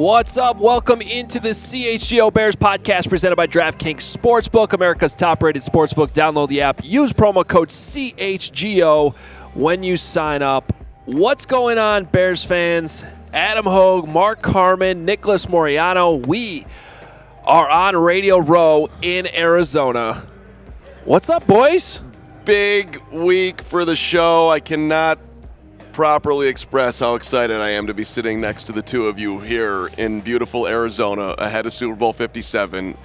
What's up? Welcome into the CHGO Bears podcast presented by DraftKings Sportsbook, America's top-rated sportsbook. Download the app. Use promo code CHGO when you sign up. What's going on, Bears fans? Adam Hoge, Mark Carman, Nicholas Moreano. We are on Radio Row in Arizona. What's up, boys? Big week for the show. I cannot properly express how excited I am to be sitting next to the two of you here in beautiful Arizona ahead of Super Bowl 57,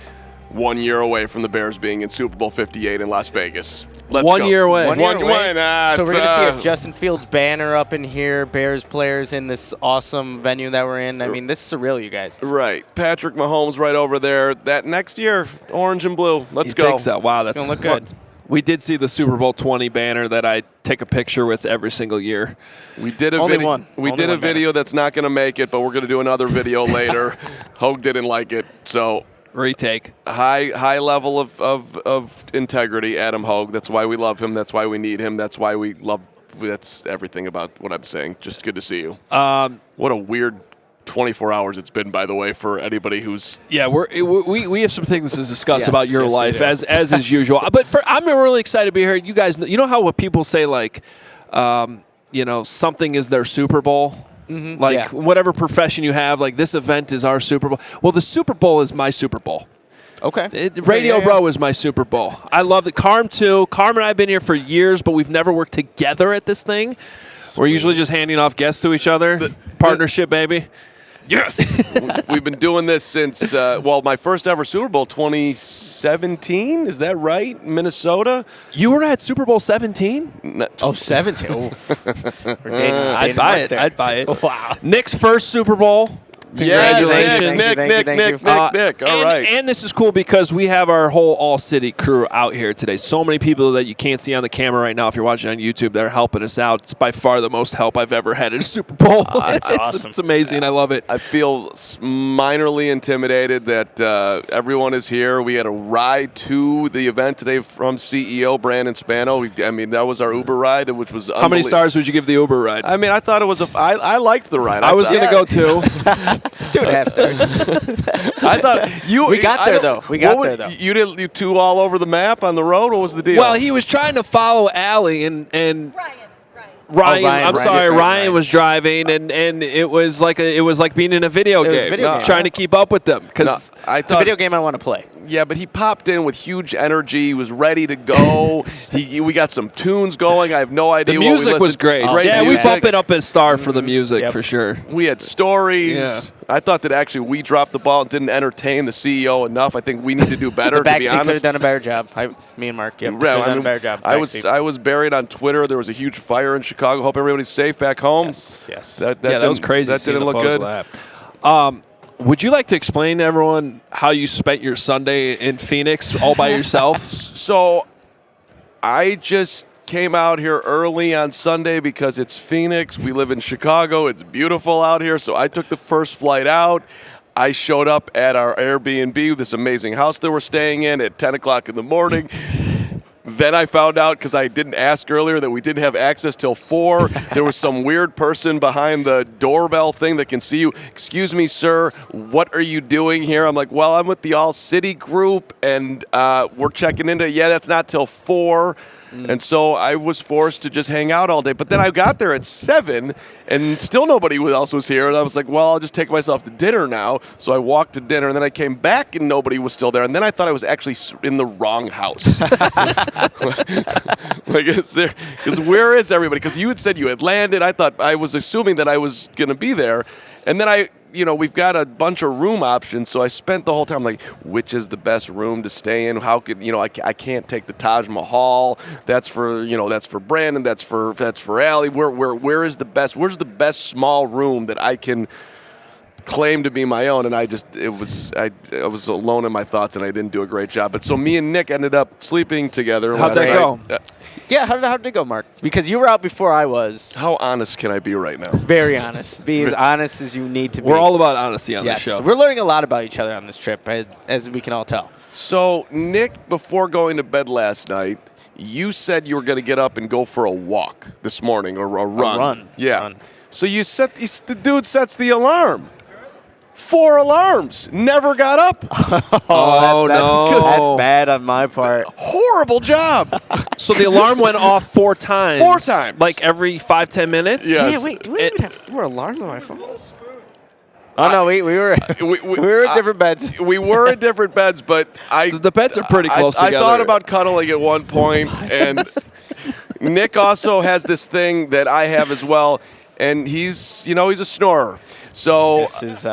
1 year away from the Bears being in Super Bowl 58 in Las Vegas. Let's go. 1 year away. Why not? So we're going to see a Justin Fields banner up in here, Bears players in this awesome venue that we're in. I mean, this is surreal, you guys. Right. Patrick Mahomes right over there. That next year, orange and blue. Let's go. Think so? Wow, that's going to look good. We did see the Super Bowl 20 banner that I take a picture with every single year. We did a Only video. one. We Only did a one video that's not going to make it, but we're going to do another video later. Hoge didn't like it, so Retake. high level of integrity. Adam Hoge. That's why we love him. That's why we need him. That's why we love. That's everything about what I'm saying. Just good to see you. What a weird 24 hours it's been, by the way, for anybody who's Yeah, we have some things to discuss Yes, about your yes, we life do. as is usual. But I'm really excited to be here. You guys, you know how when people say like, something is their Super Bowl. Mm-hmm. Like Yeah. whatever profession you have, like this event is our Super Bowl. Well, the Super Bowl is my Super Bowl. Okay. Radio Yeah. Row is my Super Bowl. I love it. Carm too. Carm and I have been here for years, but we've never worked together at this thing. We're usually just handing off guests to each other. Partnership, baby. yes. We've been doing this since my first ever Super Bowl 2017. Is that right? Minnesota. You were at Super Bowl 17? Oh, 17. Oh. I'd buy it. I'd buy it. Wow. Nick's first Super Bowl. Yes, Congratulations. Nick. All right. And this is cool because we have our whole all-city crew out here today. So many people that you can't see on the camera right now if you're watching on YouTube that are helping us out. It's by far the most help I've ever had at a Super Bowl. That's awesome. It's amazing. I love it. I feel minorly intimidated that everyone is here. We had a ride to the event today from CEO Brandon Spano. That was our Uber ride, which was How many stars would you give the Uber ride? I mean, I thought it was I liked the ride. I was going to go too. 2.5 stars. I thought you. We got there, though. You did you two all over the map on the road. What was the deal? Well, he was trying to follow Allie and Ryan. Ryan. Ryan was driving, and it was like being in a video was a game, video game. trying to keep up with them. No, Because I It's a thought. video game I want to play. Yeah, but he popped in with huge energy. He was ready to go. We got some tunes going. I have no idea. the what we music was listened- great. Great Yeah, we music. bump it up a star for the music Yep. for sure. We had stories. Yeah. I thought that actually we dropped the ball and didn't entertain the CEO enough. I think we need to do better, The to be backseat could have honest. done a better job. Me and Mark. Yep. Yeah, Could have I done mean, a better job. I Backseat. was buried on Twitter. There was a huge fire in Chicago. Hope everybody's safe back home. Yes. That That was didn't- crazy. That seeing didn't the look photos good. of that. Would you like to explain to everyone how you spent your Sunday in Phoenix all by yourself? So I just came out here early on Sunday because it's Phoenix. We live in Chicago. It's beautiful out here. So I took the first flight out. I showed up at our Airbnb, this amazing house that we're staying in, at 10 o'clock in the morning. Then I found out, because I didn't ask earlier, that we didn't have access till 4. There was some weird person behind the doorbell thing that can see you. Excuse me, sir, what are you doing here? I'm like, well, I'm with the All City group, and we're checking into, that's not till 4. And so I was forced to just hang out all day. But then I got there at 7, and still nobody else was here. And I was like, well, I'll just take myself to dinner now. So I walked to dinner, and then I came back, and nobody was still there. And then I thought I was actually in the wrong house. Because where is everybody? Because you had said you had landed. I was assuming that I was going to be there. And then we've got a bunch of room options, so I spent the whole time like, which is the best room to stay in? How could I can't take the Taj Mahal. That's for Brandon. That's for Allie. Where is the best? Where's the best small room that I can claim to be my own? And I was alone in my thoughts, and I didn't do a great job. But so me and Nick ended up sleeping together. How'd last that night. go? Yeah, how did it go, Mark? Because you were out before I was. How honest can I be right now? Very honest. Be as honest as you need to be. We're all about honesty on yes. this show. We're learning a lot about each other on this trip, as we can all tell. So, Nick, before going to bed last night, you said you were going to get up and go for a walk this morning or a run. run. Yeah. Run. So the dude sets the alarm 4 alarms. Never got up. Oh, no. That's bad on my part. Horrible job. So the alarm went off 4 times. 4 times. Like every 5-10 minutes? Yes. Yeah, wait, do we even have 4 alarms on my phone? Oh, no, we were we were in different beds. We were in different beds, but The beds are pretty close I together. thought about cuddling at one point, and Nick also has this thing that I have as well, and he's a snorer. So, This is,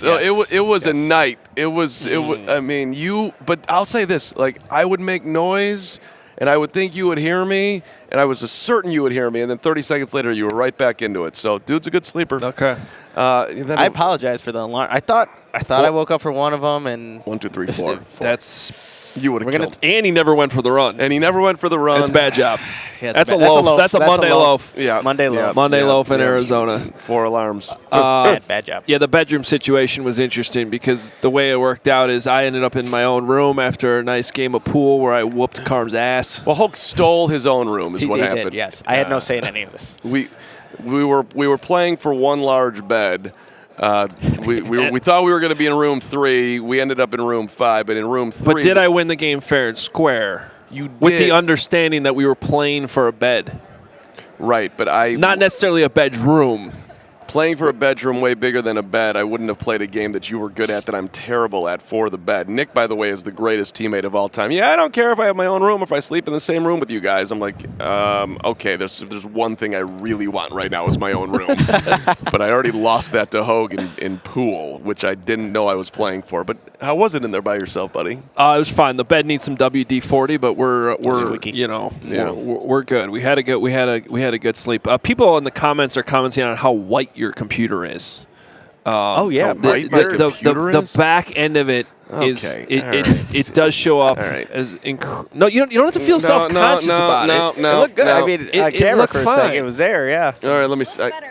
it was a night. It was. I mean, But I'll say this: like, I would make noise, and I would think you would hear me, and I was just certain you would hear me, and then 30 seconds later, you were right back into it. So, dude's a good sleeper. Okay. I apologize for the alarm. I thought I woke up for one of them, and 1, 2, 3, 4. That's. You would have killed. And he never went for the run. And he never went for the run. That's a bad job. Yeah, That's a loaf. That's a Monday loaf. Yeah, Monday loaf. Monday loaf in Arizona. 4 alarms. bad job. Yeah, the bedroom situation was interesting because the way it worked out is I ended up in my own room after a nice game of pool where I whooped Carm's ass. Well, Hoge stole his own room is what He happened. did, yes. I had no say in any of this. We were playing for one large bed. We thought we were going to be in room 3. We ended up in room 5, but in room 3. But did I win the game fair and square? You did. With the understanding that we were playing for a bed. Right, but Not necessarily a bedroom. Playing for a bedroom way bigger than a bed, I wouldn't have played a game that you were good at that I'm terrible at for the bed. Nick, by the way, is the greatest teammate of all time. Yeah, I don't care if I have my own room, if I sleep in the same room with you guys. I'm like, okay, there's one thing I really want right now is my own room. But I already lost that to Hoge in pool, which I didn't know I was playing for. But how was it in there by yourself, buddy? It was fine. The bed needs some WD-40, but we're good. We had a good sleep. People in the comments are commenting on how white your computer is. Yeah, The back end of it is it does show up as no. You don't have to feel self-conscious about it. No, it looked good. no. I mean, on camera looked for a fine. second, it was there. Yeah. All right, let me.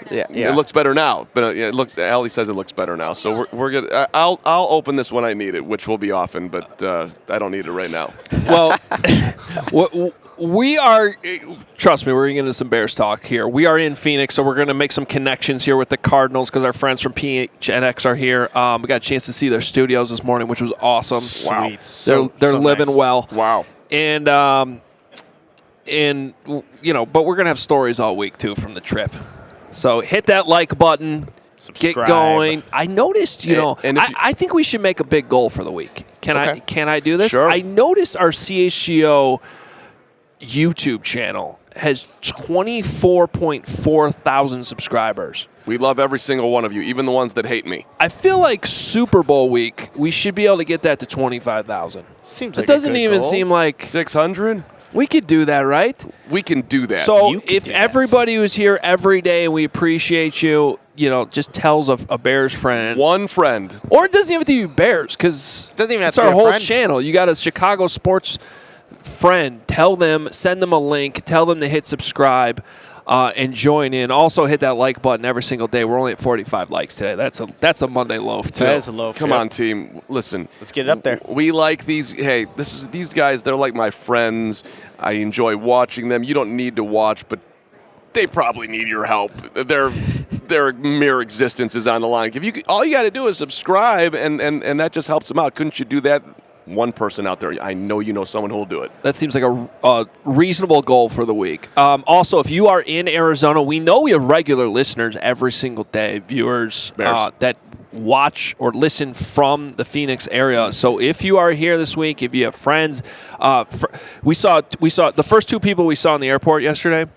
Yeah. It looks better now, but it looks. Allie says it looks better now, so we're good. I'll open this when I need it, which will be often, but I don't need it right now. Well, we are. Trust me, we're going to get into some Bears talk here. We are in Phoenix, so we're going to make some connections here with the Cardinals because our friends from PHNX are here. We got a chance to see their studios this morning, which was awesome. Wow, they're living nice. well. Wow, and but we're going to have stories all week too from the trip. So hit that like button. Subscribe. Get going. I noticed, and I think we should make a big goal for the week. Can I do this? Sure. I noticed our CHGO YouTube channel has 24.4 thousand subscribers. we love every single one of you, even the ones that hate me. I feel like Super Bowl week, we should be able to get that to 25,000. Seems It like doesn't a good even goal. seem like 600. we could do that, right? We can do that. So You can if do that. everybody who's here every day and we appreciate you, just tells a Bears friend. one friend. Or it doesn't even have to be Bears because Doesn't even have it's to be our a whole friend. channel. You got a Chicago sports friend. Tell them, send them a link. Tell them to hit subscribe and join in. Also hit that like button every single day. We're only at 45 likes today. That's a Monday loaf too. That is a loaf. Come yeah. on, team. Listen. Let's get it up there. We like these. Hey, these guys. They're like my friends. I enjoy watching them. You don't need to watch, but they probably need your help. Their mere existence is on the line. All you got to do is subscribe, and that just helps them out. Couldn't you do that? One person out there. I know you know someone who will do it. That seems like a reasonable goal for the week. Also, if you are in Arizona, we know we have regular listeners every single day, viewers that watch or listen from the Phoenix area. So if you are here this week, if you have friends, we saw the first 2 people we saw in the airport yesterday,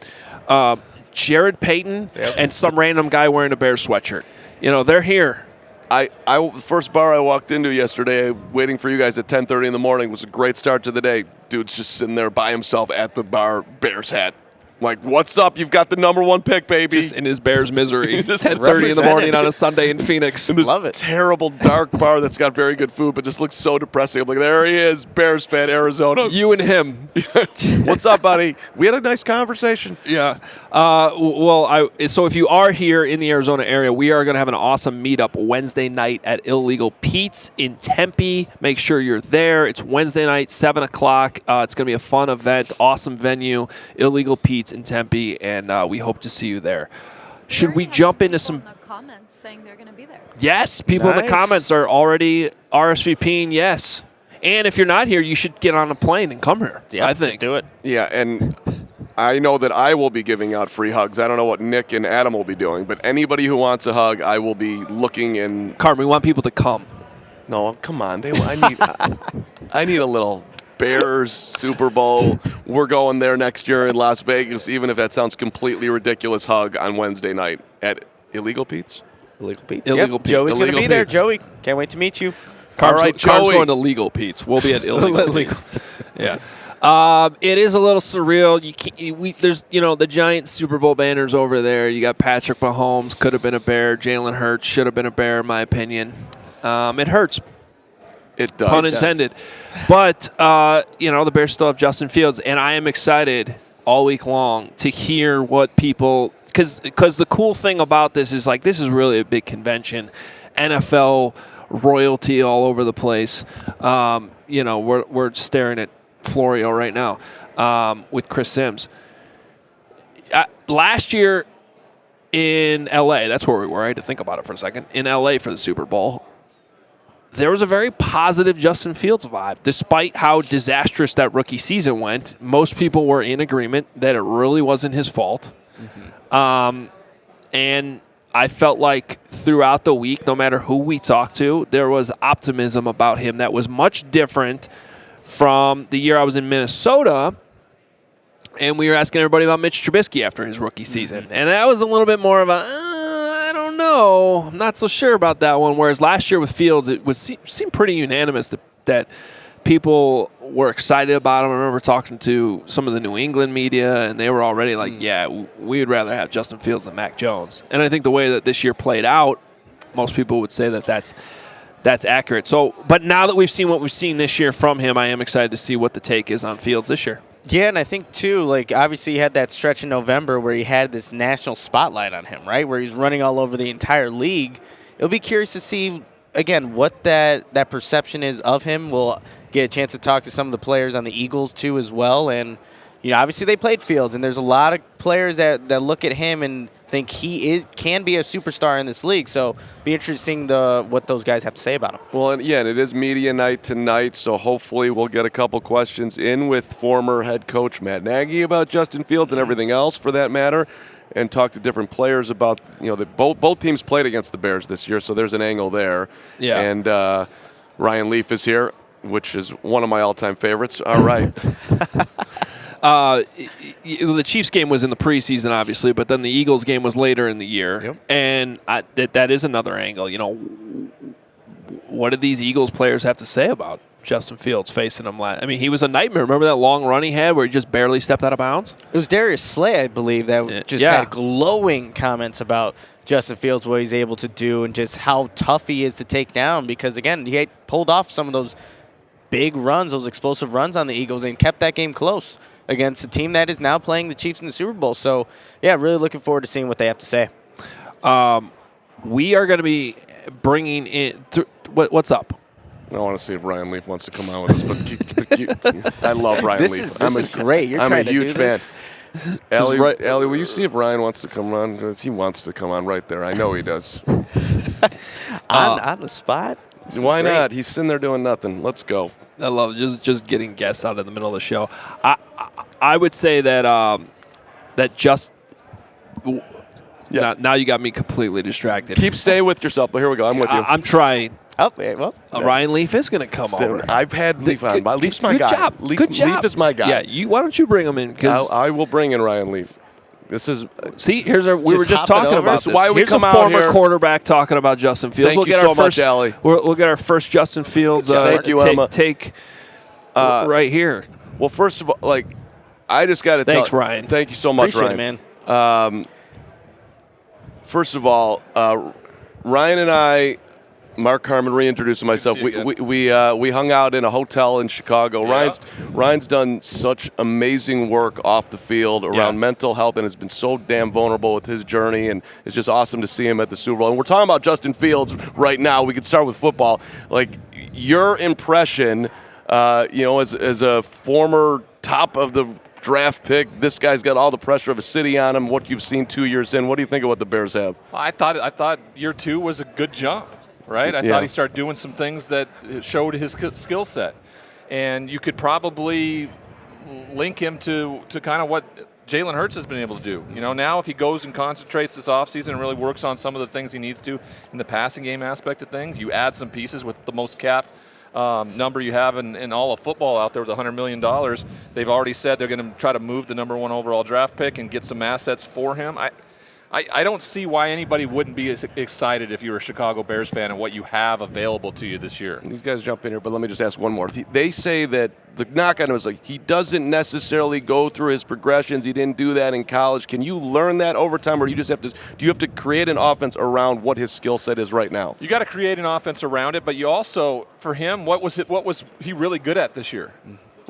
Jared Payton and some random guy wearing a Bears sweatshirt. They're here. The first bar I walked into yesterday, waiting for you guys at 10:30 in the morning, was a great start to the day. Dude's just sitting there by himself at the bar, Bears hat. Like, what's up? You've got the number 1 pick, baby. Just in his Bears misery. Just 10:30 in the morning on a Sunday in Phoenix. In this Love it. terrible, dark bar that's got very good food, but just looks so depressing. I'm like, there he is, Bears fan, Arizona. You and him. What's up, buddy? We had a nice conversation. Yeah. So if you are here in the Arizona area, we are going to have an awesome meetup Wednesday night at Illegal Pete's in Tempe. Make sure you're there. It's Wednesday night, 7 o'clock. It's going to be a fun event, awesome venue, Illegal Pete's in Tempe, and we hope to see you there. Should we jump into some... comments. saying they're going to be there. Yes, people in the comments are already RSVPing. Yes, and if you're not here, you should get on a plane and come here. Yeah, I think. just do it. Yeah, and I know that I will be giving out free hugs. I don't know what Nick and Adam will be doing, but anybody who wants a hug, I will be looking and. Carmen, we want people to come. No, come on. I need a little Bears Super Bowl. We're going there next year in Las Vegas, even if that sounds completely ridiculous. Hug on Wednesday night at Illegal Pete's. Illegal Pete's. Illegal Pete's. Joey's going to Illegal be there. Pete's. Joey, can't wait to meet you. Carm's, All right, Carm's Joey. going to Legal Pete's. We'll be at Illegal Pete's. Yeah. It is a little surreal. There's the giant Super Bowl banners over there. You got Patrick Mahomes, could have been a Bear. Jalen Hurts should have been a Bear, in my opinion. It hurts. It does. Pun intended. But, the Bears still have Justin Fields, and I am excited all week long to hear what people – because the cool thing about this is, this is really a big convention. NFL royalty all over the place. We're staring at Florio right now with Chris Sims. Last year in L.A., that's where we were. I had to think about it for a second. In L.A. for the Super Bowl, there was a very positive Justin Fields vibe. Despite how disastrous that rookie season went, most people were in agreement that it really wasn't his fault. Mm-hmm. And I felt like throughout the week, no matter who we talked to, there was optimism about him that was much different from the year I was in Minnesota, and we were asking everybody about Mitch Trubisky after his rookie season. And that was a little bit more of I don't know. I'm not so sure about that one. Whereas last year with Fields, it seemed pretty unanimous that people were excited about him. I remember talking to some of the New England media, and they were already like, yeah, we would rather have Justin Fields than Mac Jones. And I think the way that this year played out, most people would say that that's accurate. So, but now that we've seen what we've seen this year from him, I am excited to see what the take is on Fields this year. Yeah, and I think, too, obviously he had that stretch in November where he had this national spotlight on him, right, where he's running all over the entire league. It'll be curious to see, again, what that perception is of him. We'll get a chance to talk to some of the players on the Eagles, too, as well. And, obviously they played Fields, and there's a lot of players that look at him and think he can be a superstar in this league. So be interesting what those guys have to say about him. Well, and it is media night tonight, so hopefully we'll get a couple questions in with former head coach Matt Nagy about Justin Fields and everything else for that matter, and talk to different players about, both teams played against the Bears this year, so there's an angle there. Yeah. And Ryan Leaf is here, which is one of my all-time favorites. All right. The Chiefs game was in the preseason, obviously, but then the Eagles game was later in the year. Yep. And that is another angle. What did these Eagles players have to say about Justin Fields facing him last? I mean, he was a nightmare. Remember that long run he had where he just barely stepped out of bounds? It was Darius Slay, I believe, that had glowing comments about Justin Fields, what he's able to do, and just how tough he is to take down. Because, again, he had pulled off some of those big runs, those explosive runs on the Eagles, and kept that game close against a team that is now playing the Chiefs in the Super Bowl. So, yeah, really looking forward to seeing what they have to say. We are going to be bringing in what's up? I want to see if Ryan Leaf wants to come on with us, but I love Ryan Leaf. This is great. I'm a huge fan. Ellie, will you see if Ryan wants to come on? He wants to come on right there. I know he does. On the spot? Why not? He's sitting there doing nothing. Let's go. I love just getting guests out in the middle of the show. I would say that now you got me completely distracted. Keep staying with yourself, but here we go. I'm with you. I'm trying. Oh, well. Ryan Leaf is going to come over. I've had Leaf on. Leaf's my guy. Job. Good job. Leaf is my guy. Yeah, why don't you bring him in? I will bring in Ryan Leaf. This is we were just talking about this. Why we here's come a out former here. quarterback talking about Justin Fields. Thank you so much, Allie. We'll get our first Justin Fields Thank you, Emma. take right here. Well, first of all, I just got to tell. Thanks, Ryan. Thank you so much, Appreciate Ryan. it, man. First of all, Ryan and I. Mark Carman, reintroducing myself. We hung out in a hotel in Chicago. Yeah. Ryan's done such amazing work off the field around mental health and has been so damn vulnerable with his journey, and it's just awesome to see him at the Super Bowl. And we're talking about Justin Fields right now. We could start with football. Your impression, as a former top of the draft pick. This guy's got all the pressure of a city on him. What you've seen 2 years in, what do you think of what the Bears have? I thought year 2 was a good jump, right? I thought he started doing some things that showed his skill set. And you could probably link him to kind of what Jalen Hurts has been able to do. Now if he goes and concentrates this offseason and really works on some of the things he needs to in the passing game aspect of things, you add some pieces with the most cap number you have in all of football out there with $100 million. They've already said they're going to try to move the number 1 overall draft pick and get some assets for him. I don't see why anybody wouldn't be as excited if you're a Chicago Bears fan and what you have available to you this year. These guys jump in here, but let me just ask one more. They say that the knock on him is like he doesn't necessarily go through his progressions. He didn't do that in college. Can you learn that over time, or do you have to create an offense around what his skill set is right now? You got to create an offense around it, but you also, for him, what was he really good at this year?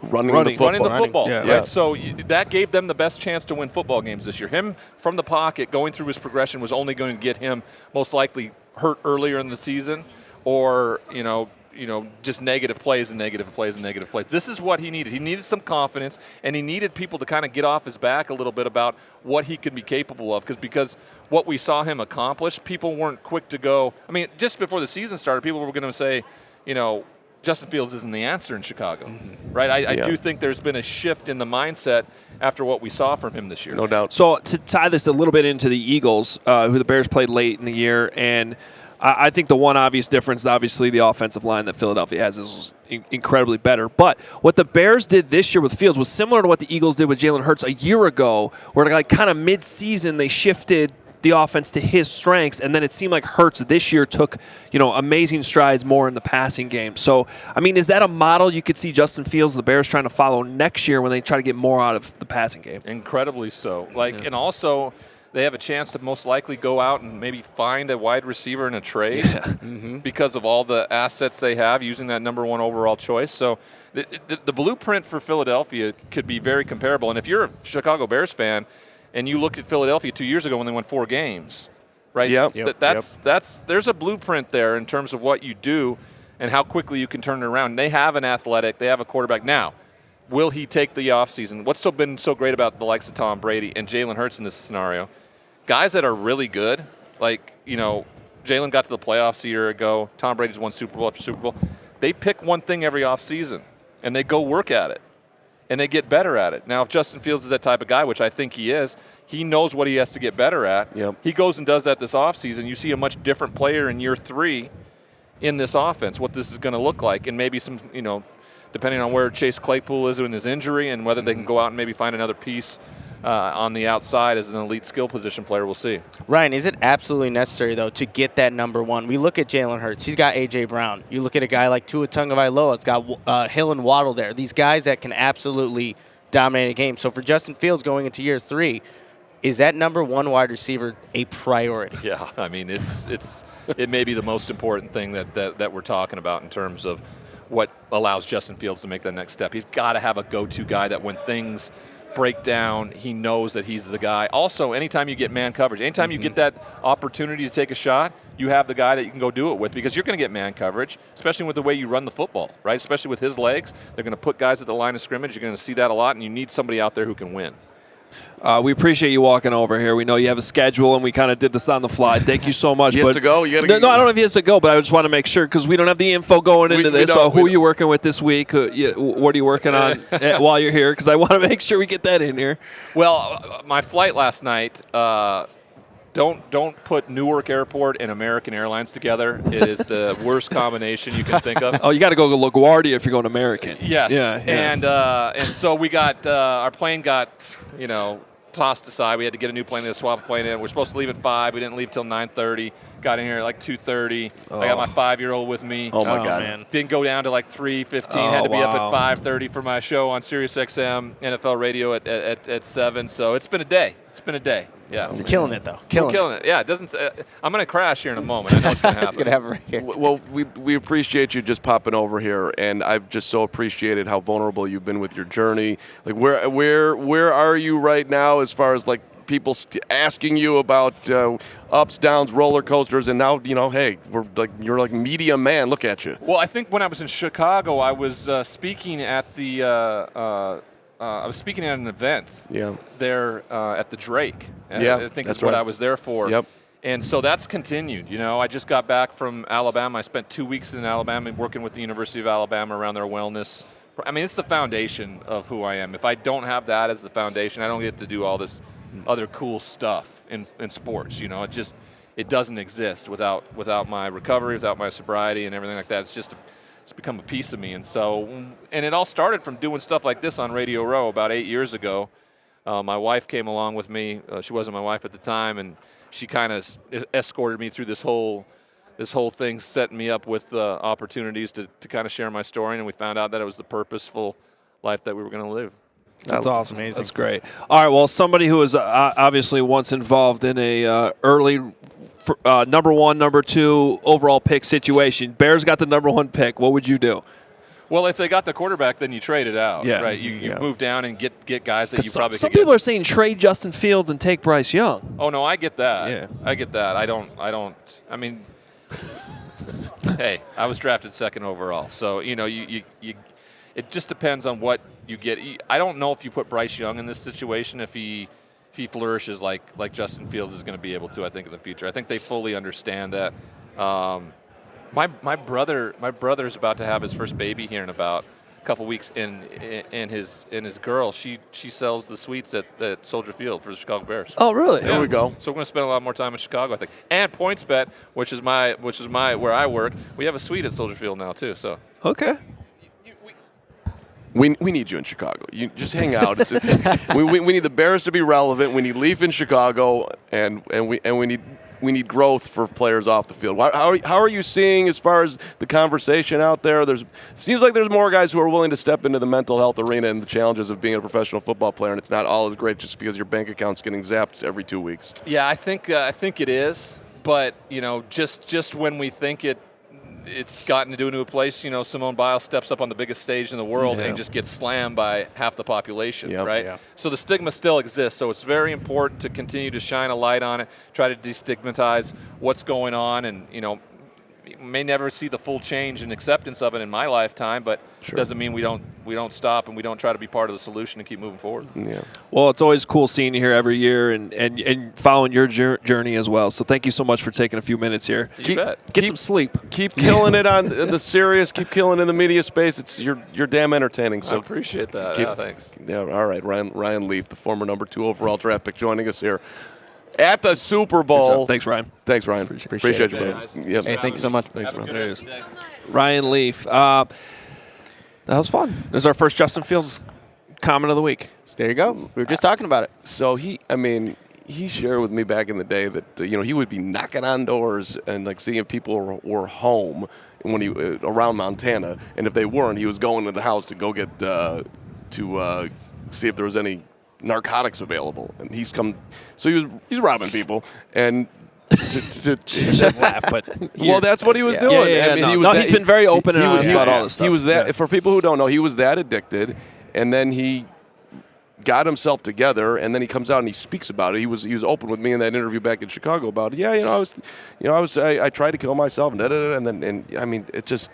Running the football. Yeah. Right? So that gave them the best chance to win football games this year. Him from the pocket going through his progression was only going to get him most likely hurt earlier in the season, or just negative plays. This is what he needed. He needed some confidence, and he needed people to kind of get off his back a little bit about what he could be capable of, because what we saw him accomplish, people weren't quick to go. I mean, just before the season started, people were going to say, Justin Fields isn't the answer in Chicago, right? I do think there's been a shift in the mindset after what we saw from him this year. No doubt. So to tie this a little bit into the Eagles, who the Bears played late in the year, and I think the one obvious difference, obviously, the offensive line that Philadelphia has is incredibly better. But what the Bears did this year with Fields was similar to what the Eagles did with Jalen Hurts a year ago, where like kind of mid-season they shifted the offense to his strengths, and then it seemed like Hurts this year took, amazing strides more in the passing game. So, I mean, is that a model you could see Justin Fields, the Bears, trying to follow next year when they try to get more out of the passing game? Incredibly so. And also they have a chance to most likely go out and maybe find a wide receiver in a trade because of all the assets they have using that number 1 overall choice. So the blueprint for Philadelphia could be very comparable. And if you're a Chicago Bears fan, and you looked at Philadelphia 2 years ago when they won 4 games, right? There's a blueprint there in terms of what you do and how quickly you can turn it around. They have an athletic, they have a quarterback. Now, will he take the offseason? What's been so great about the likes of Tom Brady and Jalen Hurts in this scenario? Guys that are really good, Jalen got to the playoffs a year ago. Tom Brady's won Super Bowl after Super Bowl. They pick one thing every offseason, and they go work at it. And they get better at it. Now, if Justin Fields is that type of guy, which I think he is, he knows what he has to get better at. He goes and does that this offseason. You see a much different player in year 3 in this offense, what this is going to look like. And maybe some, depending on where Chase Claypool is in his injury and whether they can go out and maybe find another piece on the outside as an elite skill position player, we'll see. Ryan, is it absolutely necessary, though, to get that number 1? We look at Jalen Hurts. He's got A.J. Brown. You look at a guy like Tua Tagovailoa. It's got Hill and Waddle there. These guys that can absolutely dominate a game. So for Justin Fields going into year 3, is that number 1 wide receiver a priority? Yeah, I mean, it may be the most important thing that we're talking about in terms of what allows Justin Fields to make that next step. He's got to have a go-to guy that when things break down, he knows that he's the guy. Also, anytime you get man coverage, anytime you get that opportunity to take a shot, you have the guy that you can go do it with, because you're going to get man coverage, especially with the way you run the football, right? Especially with his legs. They're going to put guys at the line of scrimmage. You're going to see that a lot, and you need somebody out there who can win. We appreciate you walking over here. We know you have a schedule, and we kind of did this on the fly. Thank you so much. He has to go? No, I don't know if he has to go, but I just want to make sure, because we don't have the info going into this. So who are you working with this week? What are you working on while you're here? Because I want to make sure we get that in here. Well, my flight last night, don't put Newark Airport and American Airlines together. It is the worst combination you can think of. Oh, you got to go to LaGuardia if you're going American. Yes. Yeah. And so we got our plane got tossed aside. We had to get a new plane to swap a plane in. We're supposed to leave at 5. We didn't leave till 9:30. Got in here at like 2:30. I got my 5-year-old with me. Oh my God! Man. Didn't go down to like 3:15. Had to be up at 5:30 for my show on Sirius XM NFL Radio at 7. So it's been a day. Yeah, you're killing it though. Killing it. Yeah, it doesn't. I'm gonna crash here in a moment. I know it's gonna happen. It's gonna happen right here. Well, we appreciate you just popping over here, and I've just so appreciated how vulnerable you've been with your journey. Like, where are you right now as far as like people asking you about ups, downs, roller coasters, and now hey, you're like media man. Look at you. Well, I think when I was in Chicago, I was speaking at the I was speaking at an event. Yeah. There at the Drake. Yeah, I think that's that's what right. I was there for. Yep. And so that's continued. I just got back from Alabama. I spent 2 weeks in Alabama working with the University of Alabama around their wellness. I mean, it's the foundation of who I am. If I don't have that as the foundation, I don't get to do all this other cool stuff in sports. It doesn't exist without my recovery, without my sobriety and everything like that. It's become a piece of me. And it all started from doing stuff like this on Radio Row about 8 years ago. My wife came along with me. She wasn't my wife at the time, and she kind of escorted me through this whole thing, setting me up with opportunities to kind of share my story, and we found out that it was the purposeful life that we were going to live. That's awesome. Amazing. That's great. All right, well, somebody who was obviously once involved in a early number 1, number 2 overall pick situation. Bears got the number 1 pick. What would you do? Well, if they got the quarterback, then you trade it out, Yeah. right? You move down and get guys that you probably some could get. people are saying trade Justin Fields and take Bryce Young. Oh no, I get that. Yeah. I get that. I mean, hey, I was drafted 2nd overall, so you it just depends on what you get. I don't know if you put Bryce Young in this situation if he flourishes like Justin Fields is going to be able to. I think in the future, I think they fully understand that. My brother's about to have his first baby here in about a couple weeks, and his girl she sells the suites at Soldier Field for the Chicago Bears. Oh, really? There we go. So we're going to spend a lot more time in Chicago, I think. And PointsBet, which is my where I work, we have a suite at Soldier Field now too. So Okay. We need you in Chicago. You just hang out. We need the Bears to be relevant. We need Leaf in Chicago, and we need growth for players off the field. How are you seeing as far as the conversation out there? Seems like there's more guys who are willing to step into the mental health arena and the challenges of being a professional football player, and it's not all as great just because your bank account's getting zapped every 2 weeks. yeah, I think it is, but just when we think it's gotten to a place, Simone Biles steps up on the biggest stage in the world and just gets slammed by half the population, right? Yeah. So the stigma still exists. So it's very important to continue to shine a light on it, try to destigmatize what's going on, and you may never see the full change and acceptance of it in my lifetime, but it doesn't mean we don't stop and we don't try to be part of the solution and keep moving forward. Yeah. Well, it's always cool seeing you here every year and following your journey as well. So thank you so much for taking a few minutes here. You bet. Get some sleep. Keep killing it on the serious. Keep killing in the media space. You're damn entertaining. So I appreciate that. Thanks. Yeah. All right. Ryan Leaf, the former number 2 overall draft pick, joining us here at the Super Bowl. Thanks, Ryan. Thanks, Ryan. Appreciate you, brother. Yep. Hey, thank you so much. Thanks, Have a man. good rest of the day. Ryan Leaf. That was fun. This is our first Justin Fields comment of the week. There you go. We were just talking about it. So he shared with me back in the day that he would be knocking on doors and seeing if people were home when he around Montana, and if they weren't, he was going to the house to go get see if there was any narcotics available, and he's robbing people and. Laugh, but Well, that's what he was doing. Yeah, I mean, he's been very open and honest about all this stuff. He was that. For people who don't know, he was that addicted, and then he got himself together, and then he comes out and he speaks about it. He was open with me in that interview back in Chicago about it. Yeah, I tried to kill myself, and I mean, it's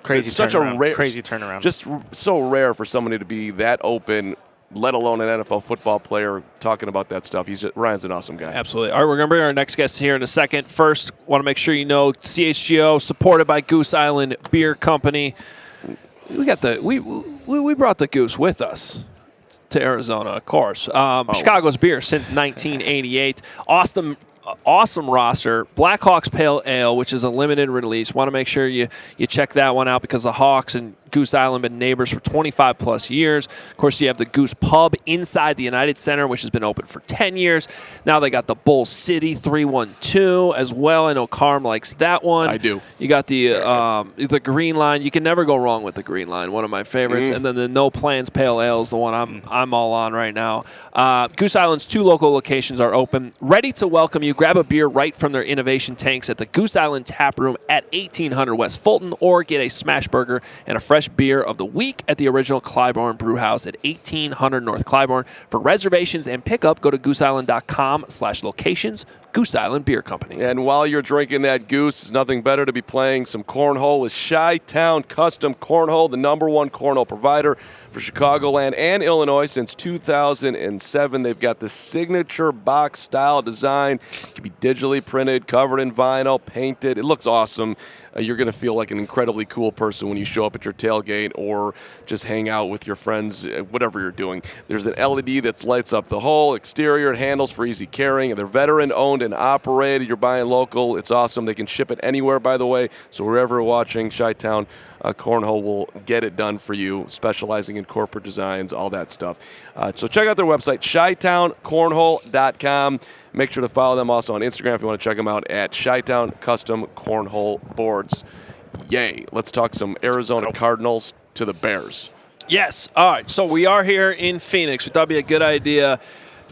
Crazy such a rare, crazy turnaround. just so rare for somebody to be that open, let alone an NFL football player talking about that stuff. Ryan's an awesome guy. Absolutely. All right, we're going to bring our next guest here in a second. First, want to make sure you know CHGO, supported by Goose Island Beer Company. We brought the Goose with us to Arizona, of course. Chicago's beer since 1988. Awesome roster. Blackhawks Pale Ale, which is a limited release. Want to make sure you check that one out because the Hawks and Goose Island have been neighbors for 25 plus years. Of course, you have the Goose Pub inside the United Center, which has been open for 10 years. Now they got the Bull City 312 as well. I know Carm likes that one. I do. You got the Green Line. You can never go wrong with the Green Line, one of my favorites. And then the No Plans Pale Ale is the one I'm all on right now. Goose Island's 2 local locations are open, ready to welcome you. Grab a beer right from their innovation tanks at the Goose Island Tap Room at 1800 West Fulton, or get a smash burger and a fresh beer of the week at the original Clybourne Brew House at 1800 North Clybourne. For reservations and pickup, go to gooseisland.com/locations. Goose Island Beer Company. And while you're drinking that goose, there's nothing better to be playing some cornhole with Chi-Town Custom Cornhole, the #1 cornhole provider for Chicagoland and Illinois since 2007. They've got the signature box style design. It can be digitally printed, covered in vinyl, painted. It looks awesome. You're going to feel like an incredibly cool person when you show up at your tailgate or just hang out with your friends, whatever you're doing. There's an LED that lights up the whole exterior. It handles for easy carrying. They're veteran-owned and operated. You're buying local. It's awesome. They can ship it anywhere, by the way. So wherever you're watching, Chi-Town Cornhole will get it done for you, specializing in corporate designs, all that stuff. So check out their website, chitowncornhole.com. Make sure to follow them also on Instagram if you want to check them out at Chi-Town Custom Cornhole Boards. Yay. Let's talk some Arizona Cardinals to the Bears. Yes. All right. So we are here in Phoenix. We thought it'd be a good idea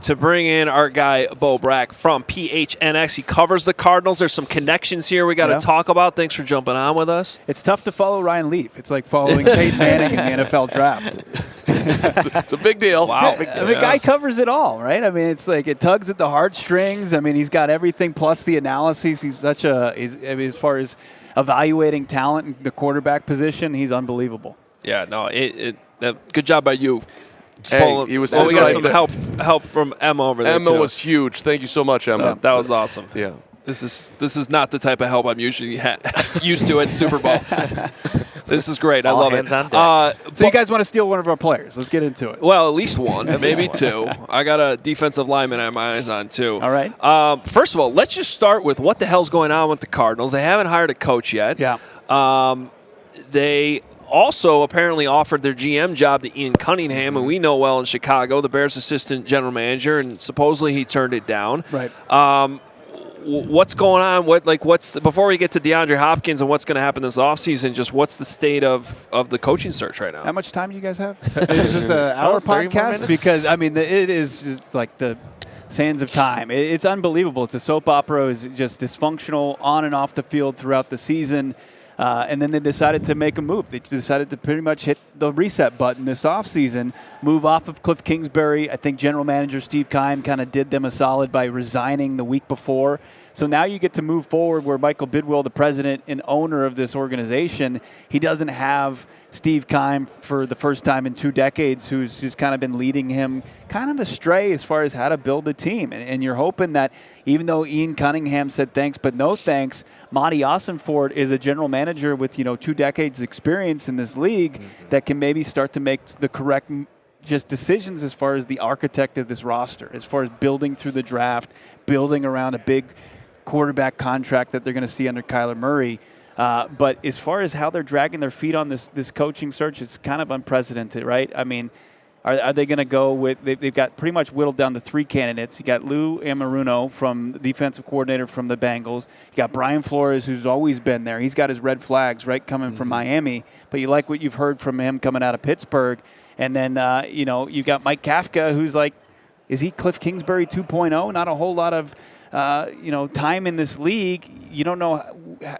to bring in our guy, Bo Brack from PHNX. He covers the Cardinals. There's some connections here we got to talk about. Thanks for jumping on with us. It's tough to follow Ryan Leaf. It's like following Peyton Manning in the NFL draft. It's a big deal. Wow. The guy covers it all, right? I mean, it's like it tugs at the heartstrings. I mean, he's got everything plus the analyses. He's such a, as far as evaluating talent in the quarterback position, he's unbelievable. Yeah, no, good job by you. Hey, he was we got some help from Emma over there. Emma was huge. Thank you so much, Emma. That was awesome. Yeah. This is not the type of help I'm usually used to at Super Bowl. This is great. I love it. So you guys want to steal one of our players? Let's get into it. Well, at least one, maybe two. I got a defensive lineman I have my eyes on, too. All right. First of all, let's just start with what the hell's going on with the Cardinals. They haven't hired a coach yet. Yeah. They also apparently offered their GM job to Ian Cunningham, and we know well in Chicago, the Bears' assistant general manager, and supposedly he turned it down. Right. What's going on? Before we get to Deandre Hopkins and what's going to happen this offseason, just what's the state of the coaching search right now? How much time do you guys have? Is this an hour podcast? Because, I mean, it is like the sands of time. It's unbelievable. It's a soap opera. It's just dysfunctional on and off the field throughout the season. And then they decided to make a move. They decided to pretty much hit the reset button this offseason, move off of Cliff Kingsbury. I think general manager Steve Keim kind of did them a solid by resigning the week before. So now you get to move forward where Michael Bidwill, the president and owner of this organization, he doesn't have Steve Keim for the first time in 2 decades, who's just kind of been leading him kind of astray as far as how to build a team. And you're hoping that even though Ian Cunningham said thanks but no thanks, Monty Ossenford is a general manager with 2 decades experience in this league that can maybe start to make the correct just decisions as far as the architect of this roster, as far as building through the draft, building around a big quarterback contract that they're going to see under Kyler Murray. But as far as how they're dragging their feet on this coaching search, it's kind of unprecedented, right? I mean, are they going to go with – they've got pretty much whittled down to 3 candidates. You got Lou Anarumo, from the defensive coordinator from the Bengals. You got Brian Flores, who's always been there. He's got his red flags, right, coming from Miami. But you like what you've heard from him coming out of Pittsburgh. And then, you got Mike Kafka, who's like, is he Cliff Kingsbury 2.0? Not a whole lot of time in this league. You don't know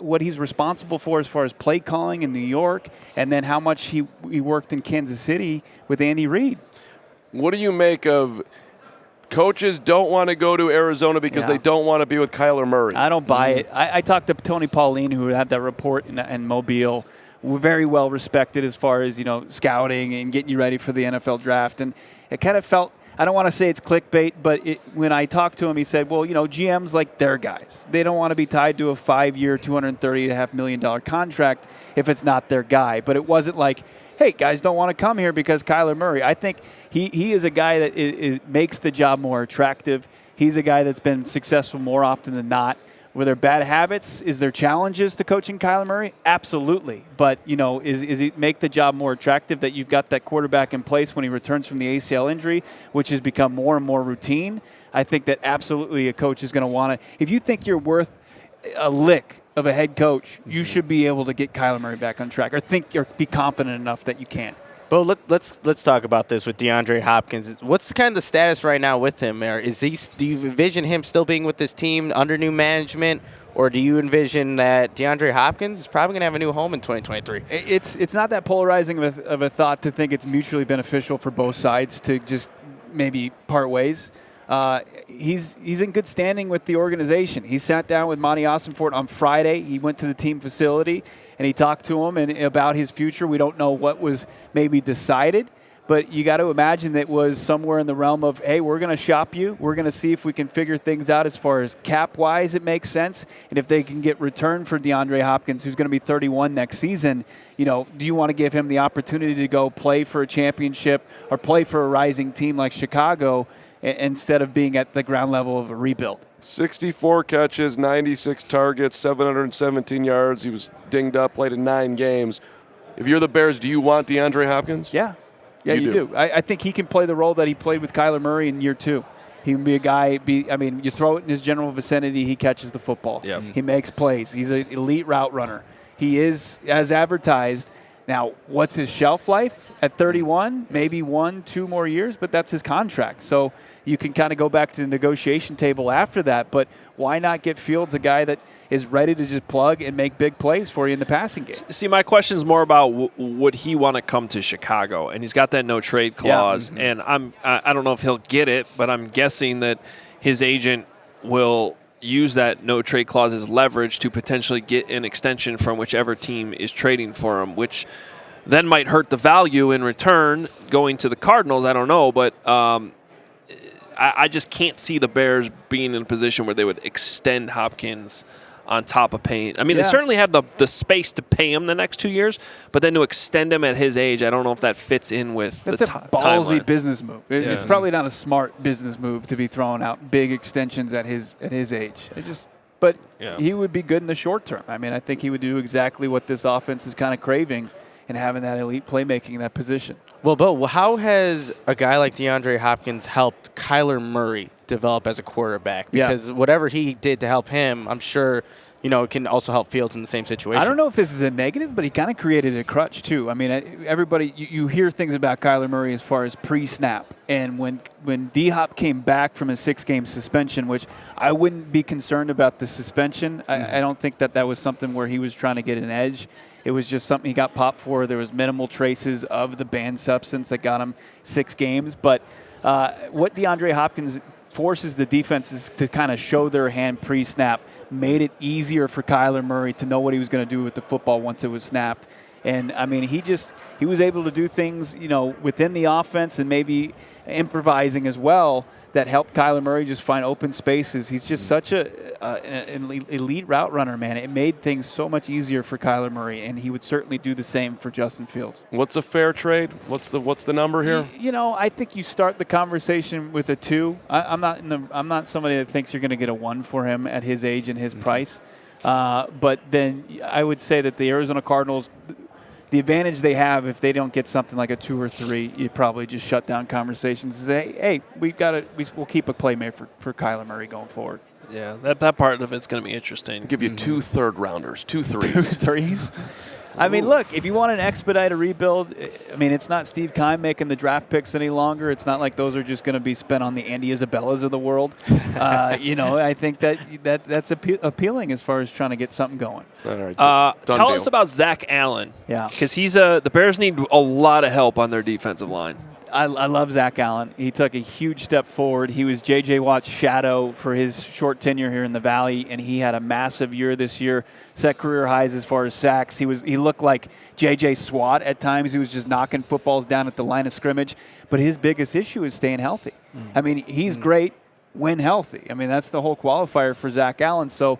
what he's responsible for as far as play calling in New York, and then how much he worked in Kansas City with Andy Reid. What do you make of coaches don't want to go to Arizona because they don't want to be with Kyler Murray? I don't buy it. I talked to Tony Pauline, who had that report in Mobile. We're very well respected as far as scouting and getting you ready for the NFL draft, and it kind of felt, I don't want to say it's clickbait, but when I talked to him, he said, well, GMs like their guys. They don't want to be tied to a 5-year, $230.5 million contract if it's not their guy. But it wasn't like, hey, guys don't want to come here because Kyler Murray. I think he is a guy that makes the job more attractive. He's a guy that's been successful more often than not. Were there bad habits? Is there challenges to coaching Kyler Murray? Absolutely. But, is it make the job more attractive that you've got that quarterback in place when he returns from the ACL injury, which has become more and more routine? I think that absolutely a coach is going to want to. If you think you're worth a lick of a head coach, you should be able to get Kyler Murray back on track, or be confident enough that you can. Bo, let's talk about this with DeAndre Hopkins. What's kind of the status right now with him? Do you envision him still being with this team under new management, or do you envision that DeAndre Hopkins is probably going to have a new home in 2023? It's not that polarizing of a thought to think it's mutually beneficial for both sides to just maybe part ways. he's in good standing with the organization. He sat down with Monty Ossenfort on Friday. He went to the team facility, and he talked to him about his future. We don't know what was maybe decided, but you got to imagine that it was somewhere in the realm of, hey, we're going to shop you. We're going to see if we can figure things out as far as cap-wise it makes sense, and if they can get return for DeAndre Hopkins, who's going to be 31 next season. Do you want to give him the opportunity to go play for a championship or play for a rising team like Chicago instead of being at the ground level of a rebuild? 64 catches, 96 targets, 717 yards. He was dinged up, played in 9 games. If you're the Bears, do you want DeAndre Hopkins? Yeah. Yeah, you do. I think he can play the role that he played with Kyler Murray in year 2. He can be a guy, you throw it in his general vicinity, he catches the football. Yeah. He makes plays. He's an elite route runner. He is as advertised. Now, what's his shelf life at 31? Maybe 1-2 more years, but that's his contract. So you can kind of go back to the negotiation table after that, but why not get Feilds, a guy that is ready to just plug and make big plays for you in the passing game? See, my question is more about would he want to come to Chicago? And he's got that no trade clause, and I don't know if he'll get it, but I'm guessing that his agent will use that no trade clause as leverage to potentially get an extension from whichever team is trading for him, which then might hurt the value in return going to the Cardinals. I don't know, but I just can't see the Bears being in a position where they would extend Hopkins on top of paying. I mean, they certainly have the space to pay him the next 2 years, but then to extend him at his age, I don't know if that fits in with That's the a ballsy timeline. business move. It's probably not a smart business move to be throwing out big extensions at his age. But he would be good in the short term. I mean, I think he would do exactly what this offense is kind of craving and having that elite playmaking in that position. Well, Bo, how has a guy like DeAndre Hopkins helped Kyler Murray develop as a quarterback? Because whatever he did to help him, I'm sure, it can also help Feilds in the same situation. I don't know if this is a negative, but he kind of created a crutch too. I mean, everybody, you hear things about Kyler Murray as far as pre-snap. And when D-Hop came back from a 6-game suspension, which I wouldn't be concerned about the suspension. I don't think that was something where he was trying to get an edge. It was just something he got popped for. There was minimal traces of the banned substance that got him 6 games. But what DeAndre Hopkins forces the defenses to kind of show their hand pre-snap made it easier for Kyler Murray to know what he was going to do with the football once it was snapped. And, I mean, he was able to do things, within the offense and maybe improvising as well that helped Kyler Murray just find open spaces. He's just such an elite route runner, man. It made things so much easier for Kyler Murray, and he would certainly do the same for Justin Fields. What's a fair trade? What's the number here? I think you start the conversation with a 2. I'm not somebody that thinks you're going to get a 1 for him at his age and his price. But then I would say that the Arizona Cardinals, the advantage they have if they don't get something like a 2 or 3, you probably just shut down conversations and say, hey, we'll keep a playmaker for Kyler Murray going forward. Yeah, that part of it's going to be interesting. Give you 2 third-rounders, 2 threes. 2 threes. I mean, look, if you want to expedite a rebuild, I mean, it's not Steve Keim making the draft picks any longer. It's not like those are just going to be spent on the Andy Isabellas of the world. I think that's appealing as far as trying to get something going. All right. Tell us about Zach Allen. Yeah. Because the Bears need a lot of help on their defensive line. I love Zach Allen. He took a huge step forward. He was J.J. Watt's shadow for his short tenure here in the Valley, and he had a massive year this year, set career highs as far as sacks. He looked like J.J. Swat at times. He was just knocking footballs down at the line of scrimmage. But his biggest issue is staying healthy. I mean, he's great when healthy. I mean, that's the whole qualifier for Zach Allen. So,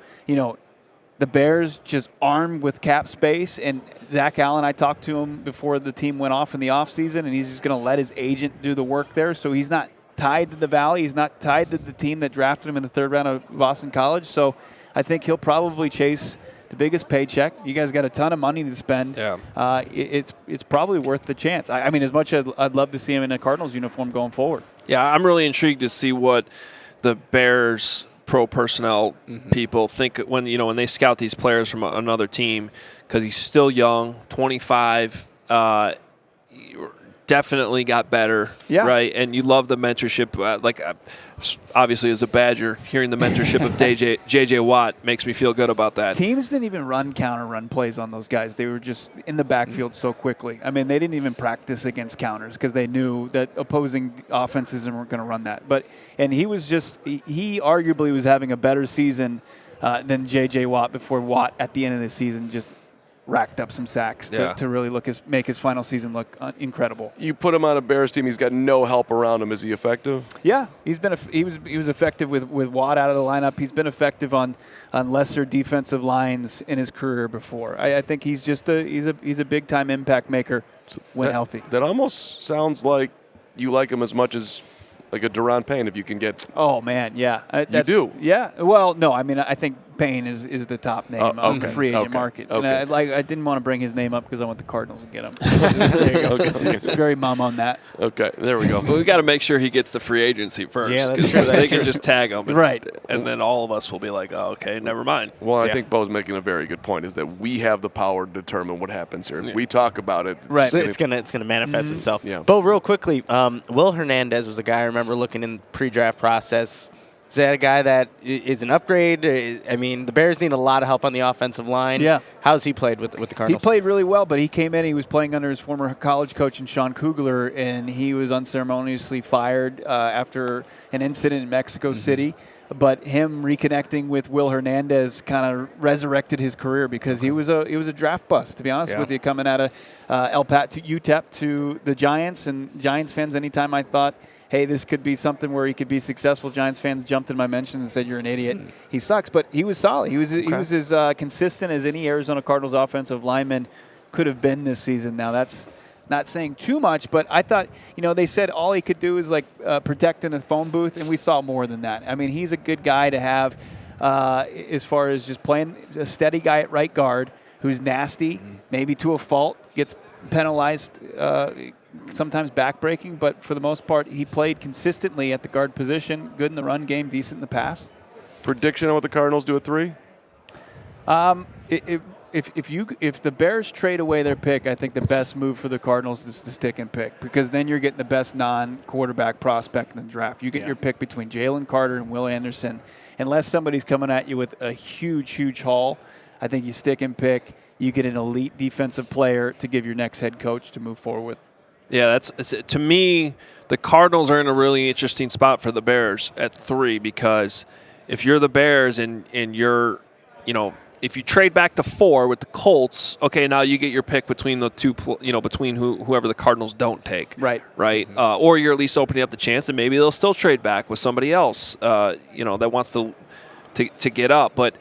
the Bears just armed with cap space, and Zach Allen, I talked to him before the team went off in the offseason, and he's just going to let his agent do the work there. So he's not tied to the Valley. He's not tied to the team that drafted him in the 3rd round of Boston College. So I think he'll probably chase the biggest paycheck. You guys got a ton of money to spend. Yeah. It's probably worth the chance. I mean, as much as I'd love to see him in a Cardinals uniform going forward. Yeah, I'm really intrigued to see what the Bears pro personnel people think when they scout these players from another team, because he's still young, 25. definitely got better, right? And you love the mentorship. Obviously, as a Badger, hearing the mentorship of J.J. Watt makes me feel good about that. Teams didn't even run counter-run plays on those guys. They were just in the backfield so quickly. I mean, they didn't even practice against counters because they knew that opposing offenses weren't going to run that. And he arguably was having a better season than J.J. Watt before Watt at the end of the season just racked up some sacks to really make his final season look incredible. You put him on a Bears team, he's got no help around him. Is he effective? Yeah, he was effective with Watt out of the lineup. He's been effective on lesser defensive lines in his career before. I think he's just he's a big time impact maker when healthy. That almost sounds like you like him as much as like a Deron Payne if you can get. Oh man, yeah, you do. Yeah, well, no, I mean I think Payne is the top name of the free agent market. Okay. And I didn't want to bring his name up because I want the Cardinals to get him. There you go. Okay. Very mum on that. Okay, there we go. Well, we got to make sure he gets the free agency first. Yeah, that's true. They can just tag him, right? And then all of us will be like, "Oh, okay, never mind." Well, I think Bo's making a very good point: is that we have the power to determine what happens here. If we talk about it, right, it's gonna manifest itself. Yeah. Bo, real quickly, Will Hernandez was a guy I remember looking in the pre-draft process. Is that a guy that is an upgrade? I mean, the Bears need a lot of help on the offensive line. Yeah. How's he played with the Cardinals? He played really well, but he came in, he was playing under his former college coach, Sean Kugler, and he was unceremoniously fired after an incident in Mexico City. But him reconnecting with Will Hernandez kind of resurrected his career because he was a draft bust, to be honest with you, coming out of UTEP to the Giants. And Giants fans, anytime I thought, hey, this could be something where he could be successful, Giants fans jumped in my mentions and said, you're an idiot. He sucks, but he was solid. He was as consistent as any Arizona Cardinals offensive lineman could have been this season. Now, that's not saying too much, but I thought, they said all he could do is protect in the phone booth, and we saw more than that. I mean, he's a good guy to have as far as just playing a steady guy at right guard who's nasty, maybe to a fault, gets penalized, sometimes backbreaking, but for the most part, he played consistently at the guard position, good in the run game, decent in the pass. Prediction on what the Cardinals do at 3? If the Bears trade away their pick, I think the best move for the Cardinals is to stick and pick because then you're getting the best non-quarterback prospect in the draft. You get your pick between Jalen Carter and Will Anderson. Unless somebody's coming at you with a huge, huge haul, I think you stick and pick. You get an elite defensive player to give your next head coach to move forward with. Yeah, to me, the Cardinals are in a really interesting spot for the Bears at 3 because if you're the Bears and you're, if you trade back to 4 with the Colts, okay, now you get your pick between the two, between whoever the Cardinals don't take. Right. Or you're at least opening up the chance that maybe they'll still trade back with somebody else, that wants to get up. But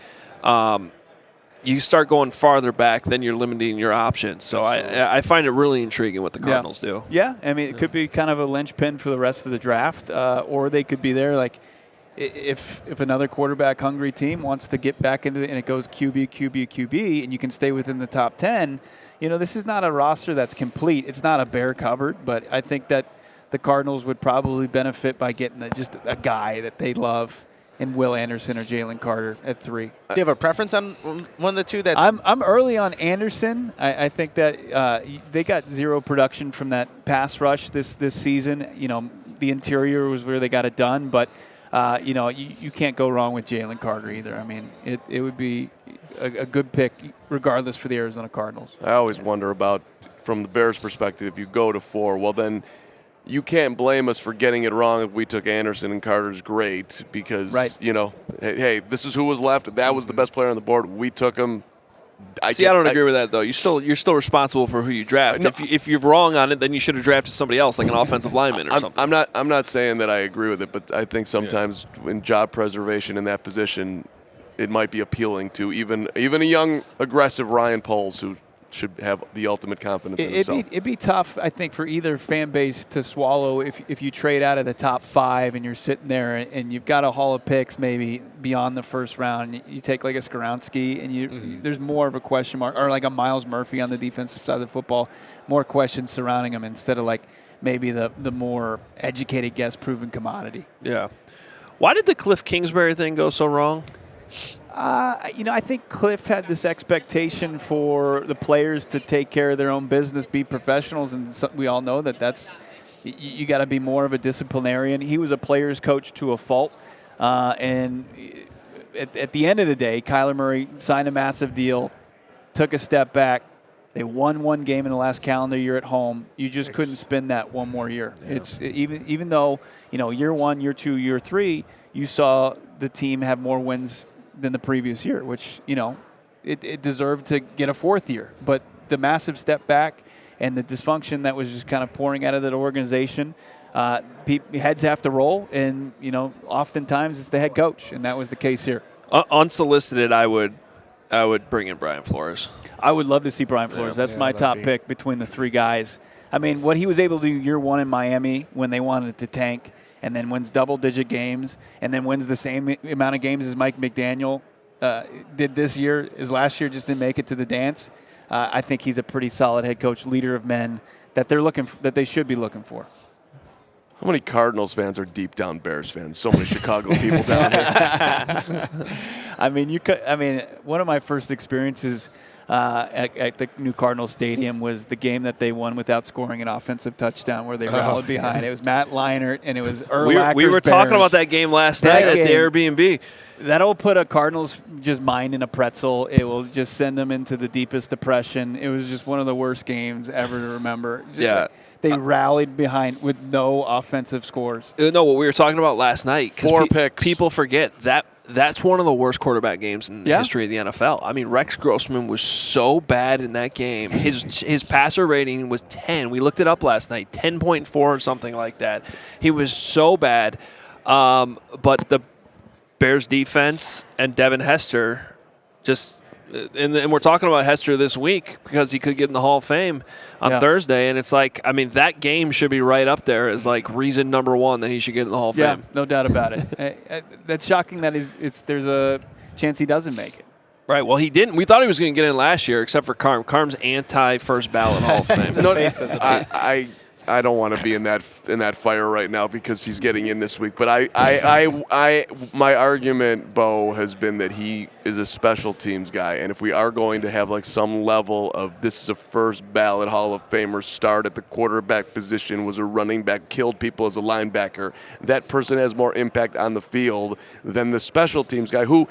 you start going farther back, then you're limiting your options. So I find it really intriguing what the Cardinals do. Yeah, I mean, it could be kind of a linchpin for the rest of the draft, or they could be there like if another quarterback-hungry team wants to get back into it and it goes QB, and you can stay within the top 10, this is not a roster that's complete. It's not a Bear cupboard, but I think that the Cardinals would probably benefit by getting just a guy that they love in Will Anderson or Jalen Carter at 3. Do you have a preference on one of the two? I'm early on Anderson. I think that they got zero production from that pass rush this season. The interior was where they got it done, but you can't go wrong with Jalen Carter either. I mean, it would be a good pick regardless for the Arizona Cardinals. I always wonder about, from the Bears' perspective, if you go to 4, well then you can't blame us for getting it wrong if we took Anderson and Carter's great because, hey, this is who was left. That was the best player on the board. We took him. I don't agree with that, though. You're still responsible for who you draft. No, if you're wrong on it, then you should have drafted somebody else, like an offensive lineman or something. I'm not saying that I agree with it, but I think sometimes in job preservation in that position, it might be appealing to even a young, aggressive Ryan Poles who should have the ultimate confidence in himself. It'd be tough, I think, for either fan base to swallow if you trade out of the top 5 and you're sitting there and you've got a haul of picks maybe beyond the first round. You take like a Skoronski and there's more of a question mark, or like a Miles Murphy on the defensive side of the football, more questions surrounding him instead of like maybe the more educated guess proven commodity. Yeah. Why did the Cliff Kingsbury thing go so wrong? I think Cliff had this expectation for the players to take care of their own business, be professionals, and we all know that's you got to be more of a disciplinarian. He was a player's coach to a fault, and at the end of the day, Kyler Murray signed a massive deal, took a step back. They won one game in the last calendar year at home. You just couldn't spin that one more year. Yeah. It's even though year 1, year 2, year 3, you saw the team have more wins than the previous year, which it deserved to get a 4th year. But the massive step back and the dysfunction that was just kind of pouring out of that organization, heads have to roll, and oftentimes it's the head coach, and that was the case here. Unsolicited, I would bring in Brian Flores. I would love to see Brian Flores. That's my top pick between the 3 guys. I mean, what he was able to do year 1 in Miami when they wanted to tank, and then wins double-digit games, and then wins the same amount of games as Mike McDaniel did this year, as last year just didn't make it to the dance. I think he's a pretty solid head coach, leader of men that they should be looking for. How many Cardinals fans are deep down Bears fans? So many Chicago people down here. I mean, one of my first experiences at the new Cardinals Stadium was the game that they won without scoring an offensive touchdown, where they rallied behind. It was Matt Leinart, and it was Urlacher's We were talking about that game last night at the Airbnb. That'll put a Cardinals just mind in a pretzel. It will just send them into the deepest depression. It was just one of the worst games ever to remember. They rallied behind with no offensive scores. No, what we were talking about last night. 4 picks. People forget that's one of the worst quarterback games in the history of the NFL. I mean, Rex Grossman was so bad in that game. His passer rating was 10. We looked it up last night, 10.4 or something like that. He was so bad. But the Bears defense and Devin Hester just and we're talking about Hester this week because he could get in the Hall of Fame on Thursday, and it's like, I mean, that game should be right up there as like reason number 1 that he should get in the Hall of Fame. Yeah, no doubt about it. That's shocking that there's a chance he doesn't make it. Right. Well, he didn't. We thought he was going to get in last year, except for Carm. Carm's anti-first ballot Hall of Fame. I don't want to be in that fire right now because he's getting in this week. But my argument, Bo, has been that he is a special teams guy, and if we are going to have like some level of this is a first ballot Hall of Famer, start at the quarterback position, was a running back, killed people as a linebacker, that person has more impact on the field than the special teams guy who.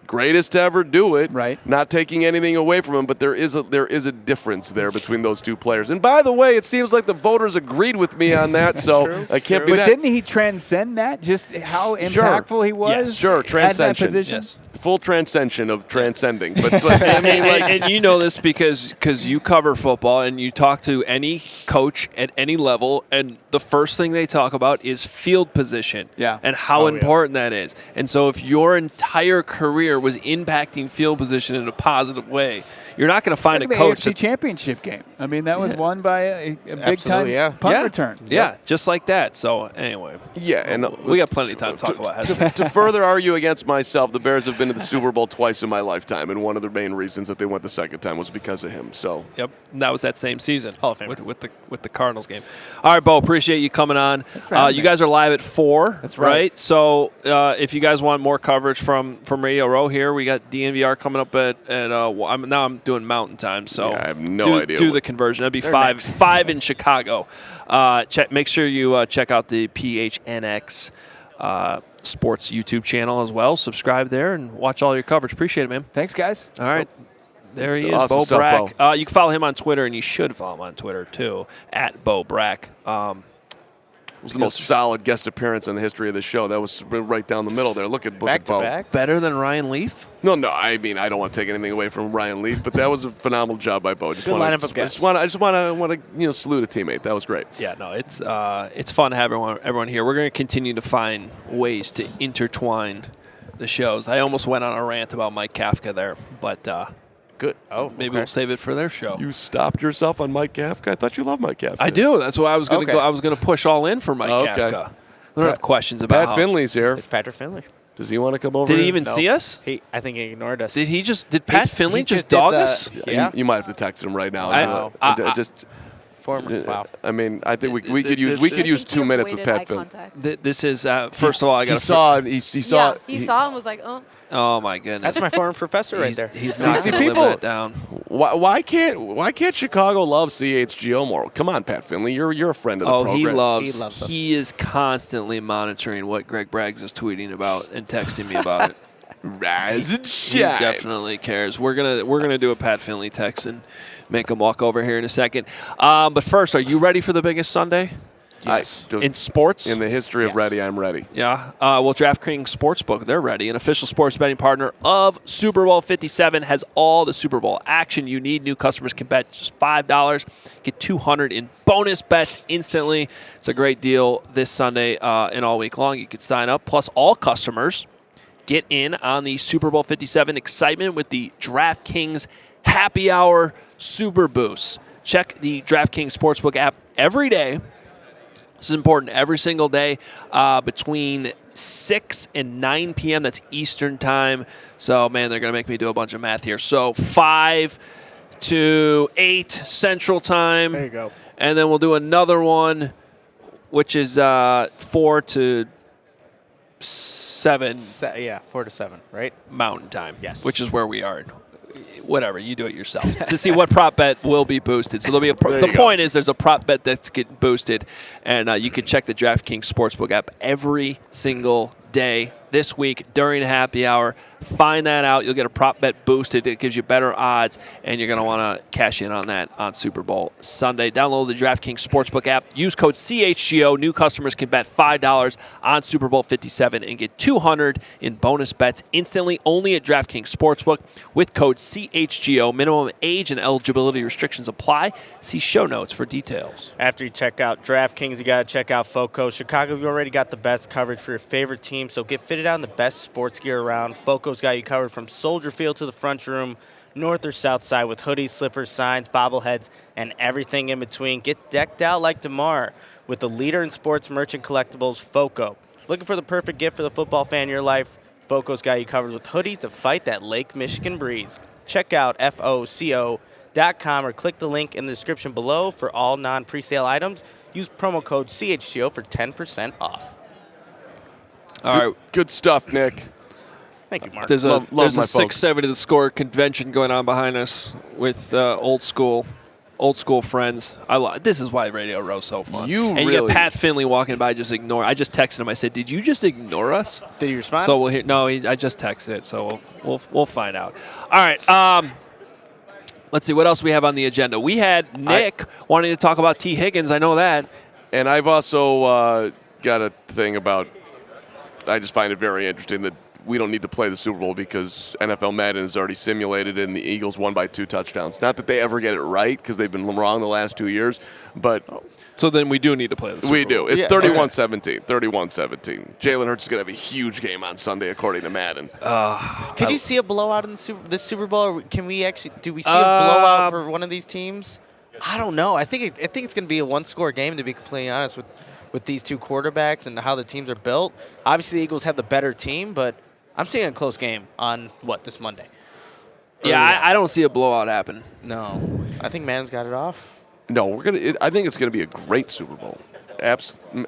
Greatest to ever do it, right? Not taking anything away from him, but there is a difference there between those 2 players. And by the way, it seems like the voters agreed with me on that, so I can't be But that. didn't he transcend that? Just how impactful he was? Yes. Sure, transcension. At that position? Yes. Full transcension of transcending. But I mean, and you know this because you cover football and you talk to any coach at any level, and the first thing they talk about is field position and how important that is. And so if your entire career was impacting field position in a positive way, you're not going to find a coach. The AFC Championship game. I mean, that was won by a big-time punt return. Yeah, just like that. So, anyway. Yeah, and we got plenty of time to talk about Hester. To further argue against myself, the Bears have been to the Super Bowl twice in my lifetime, and one of the main reasons that they went the second time was because of him. So. Yep, and that was that same season. Hall of Fame with the Cardinals game. All right, Bo, appreciate you coming on. You guys are live at 4. That's right. So, if you guys want more coverage from Radio Row here, we got DNVR coming up at I'm doing Mountain Time, so I have no idea. Do the conversion. That'd be 5 in Chicago. Make sure you check out the PHNX Sports YouTube channel as well. Subscribe there and watch all your coverage. Appreciate it, man. Thanks, guys. All right. There he is, awesome Bo stuff, Brack. Bo. You can follow him on Twitter, and you should follow him on Twitter, too, at Bo Brack. It was the most solid guest appearance in the history of the show. That was right down the middle there. Look at back to Bo. back. Better than Ryan Leaf? No. I mean, I don't want to take anything away from Ryan Leaf, but that was a phenomenal job by Bo. Good lineup of guests. I just want to salute a teammate. That was great. Yeah, no, it's fun to have everyone here. We're going to continue to find ways to intertwine the shows. I almost went on a rant about Mike Kafka there, but good. Oh, maybe we'll save it for their show. You stopped yourself on Mike Kafka? I thought you loved Mike Kafka. I do. That's why I was going to go. I was going to push all in for Mike Kafka. I don't have questions about Pat Finley's here. It's Patrick Finley. Does he want to come over? Did he even see us? I think he ignored us. Did Pat Finley just dog us? Yeah. You might have to text him right now. Wow. I mean, I think we could use 2 minutes with Pat Finley. This is first of all, I got he saw and was like, oh. Oh my goodness. That's my former professor right there. He's not See, going to people- live that down. Why can't Chicago love CHGO more? Come on, Pat Finley, you're a friend of the program. He loves He loves us. He is constantly monitoring what Greg Braggs is tweeting about and texting me about it. Rise and He shine. definitely cares. We're gonna do a Pat Finley text and make him walk over here in a second. But first, are you ready for the biggest Sunday in sports? In the history of ready, I'm ready. Yeah. Well, DraftKings Sportsbook, they're ready. An official sports betting partner of Super Bowl 57 has all the Super Bowl action you need. New customers can bet just $5, get $200 in bonus bets instantly. It's a great deal this Sunday and all week long. You can sign up. Plus, all customers get in on the Super Bowl 57 excitement with the DraftKings Happy Hour Super Boost. Check the DraftKings Sportsbook app every day. This is important every single day between 6 and 9 p.m. That's Eastern time. So, man, they're going to make me do a bunch of math here. So 5 to 8 Central time. There you go. And then we'll do another one, which is 4 to 7 4 to 7, right? Mountain time. Yes. Which is where we are. Whatever, you do it yourself to see what prop bet will be boosted. So there'll be the point is there's a prop bet that's getting boosted, and you can check the DraftKings Sportsbook app every single day this week during happy hour. Find that out. You'll get a prop bet boosted. It gives you better odds, and you're going to want to cash in on that on Super Bowl Sunday. Download the DraftKings Sportsbook app. Use code CHGO. New customers can bet $5 on Super Bowl 57 and get $200 in bonus bets instantly only at DraftKings Sportsbook with code CHGO. Minimum age and eligibility restrictions apply. See show notes for details. After you check out DraftKings, you got to check out FOCO. Chicago, you already got the best coverage for your favorite team, so get fitted out in the best sports gear around. FOCO's got you covered from Soldier Field to the front room, north or south side, with hoodies, slippers, signs, bobbleheads, and everything in between. Get decked out like DeMar with the leader in sports merchant collectibles, FOCO. Looking for the perfect gift for the football fan in your life? FOCO's got you covered with hoodies to fight that Lake Michigan breeze. Check out FOCO.com or click the link in the description below for all non-presale items. Use promo code CHGO for 10% off. All right. Good stuff, Nick. Thank you, Mark. There's a Love my folks. 670 The Score convention going on behind us with old school friends. This is why Radio Row's so fun. You get really- Pat Finley walking by, just ignore. I just texted him. I said, "Did you just ignore us?" Did he respond? So we'll hear. No, I just texted it. So we'll find out. All right. Let's see what else we have on the agenda. We had Nick wanting to talk about T. Higgins. I know that. And I've also got a thing about, I just find it very interesting that we don't need to play the Super Bowl because NFL Madden is already simulated and the Eagles won by 2 touchdowns. Not that they ever get it right because they've been wrong the last 2 years, but So then we do need to play the Super we Bowl. do. It's Yeah, 31-17. 31-17. Jalen Hurts is going to have a huge game on Sunday according to Madden. Can you see a blowout in this Super Bowl? Or do we see a blowout for one of these teams? I don't know. I think it's going to be a one-score game, to be completely honest, with these two quarterbacks and how the teams are built. Obviously, the Eagles have the better team, but I'm seeing a close game on, this Monday? Yeah, I don't see a blowout happen. No. I think Madden's got it off. No, I think it's going to be a great Super Bowl.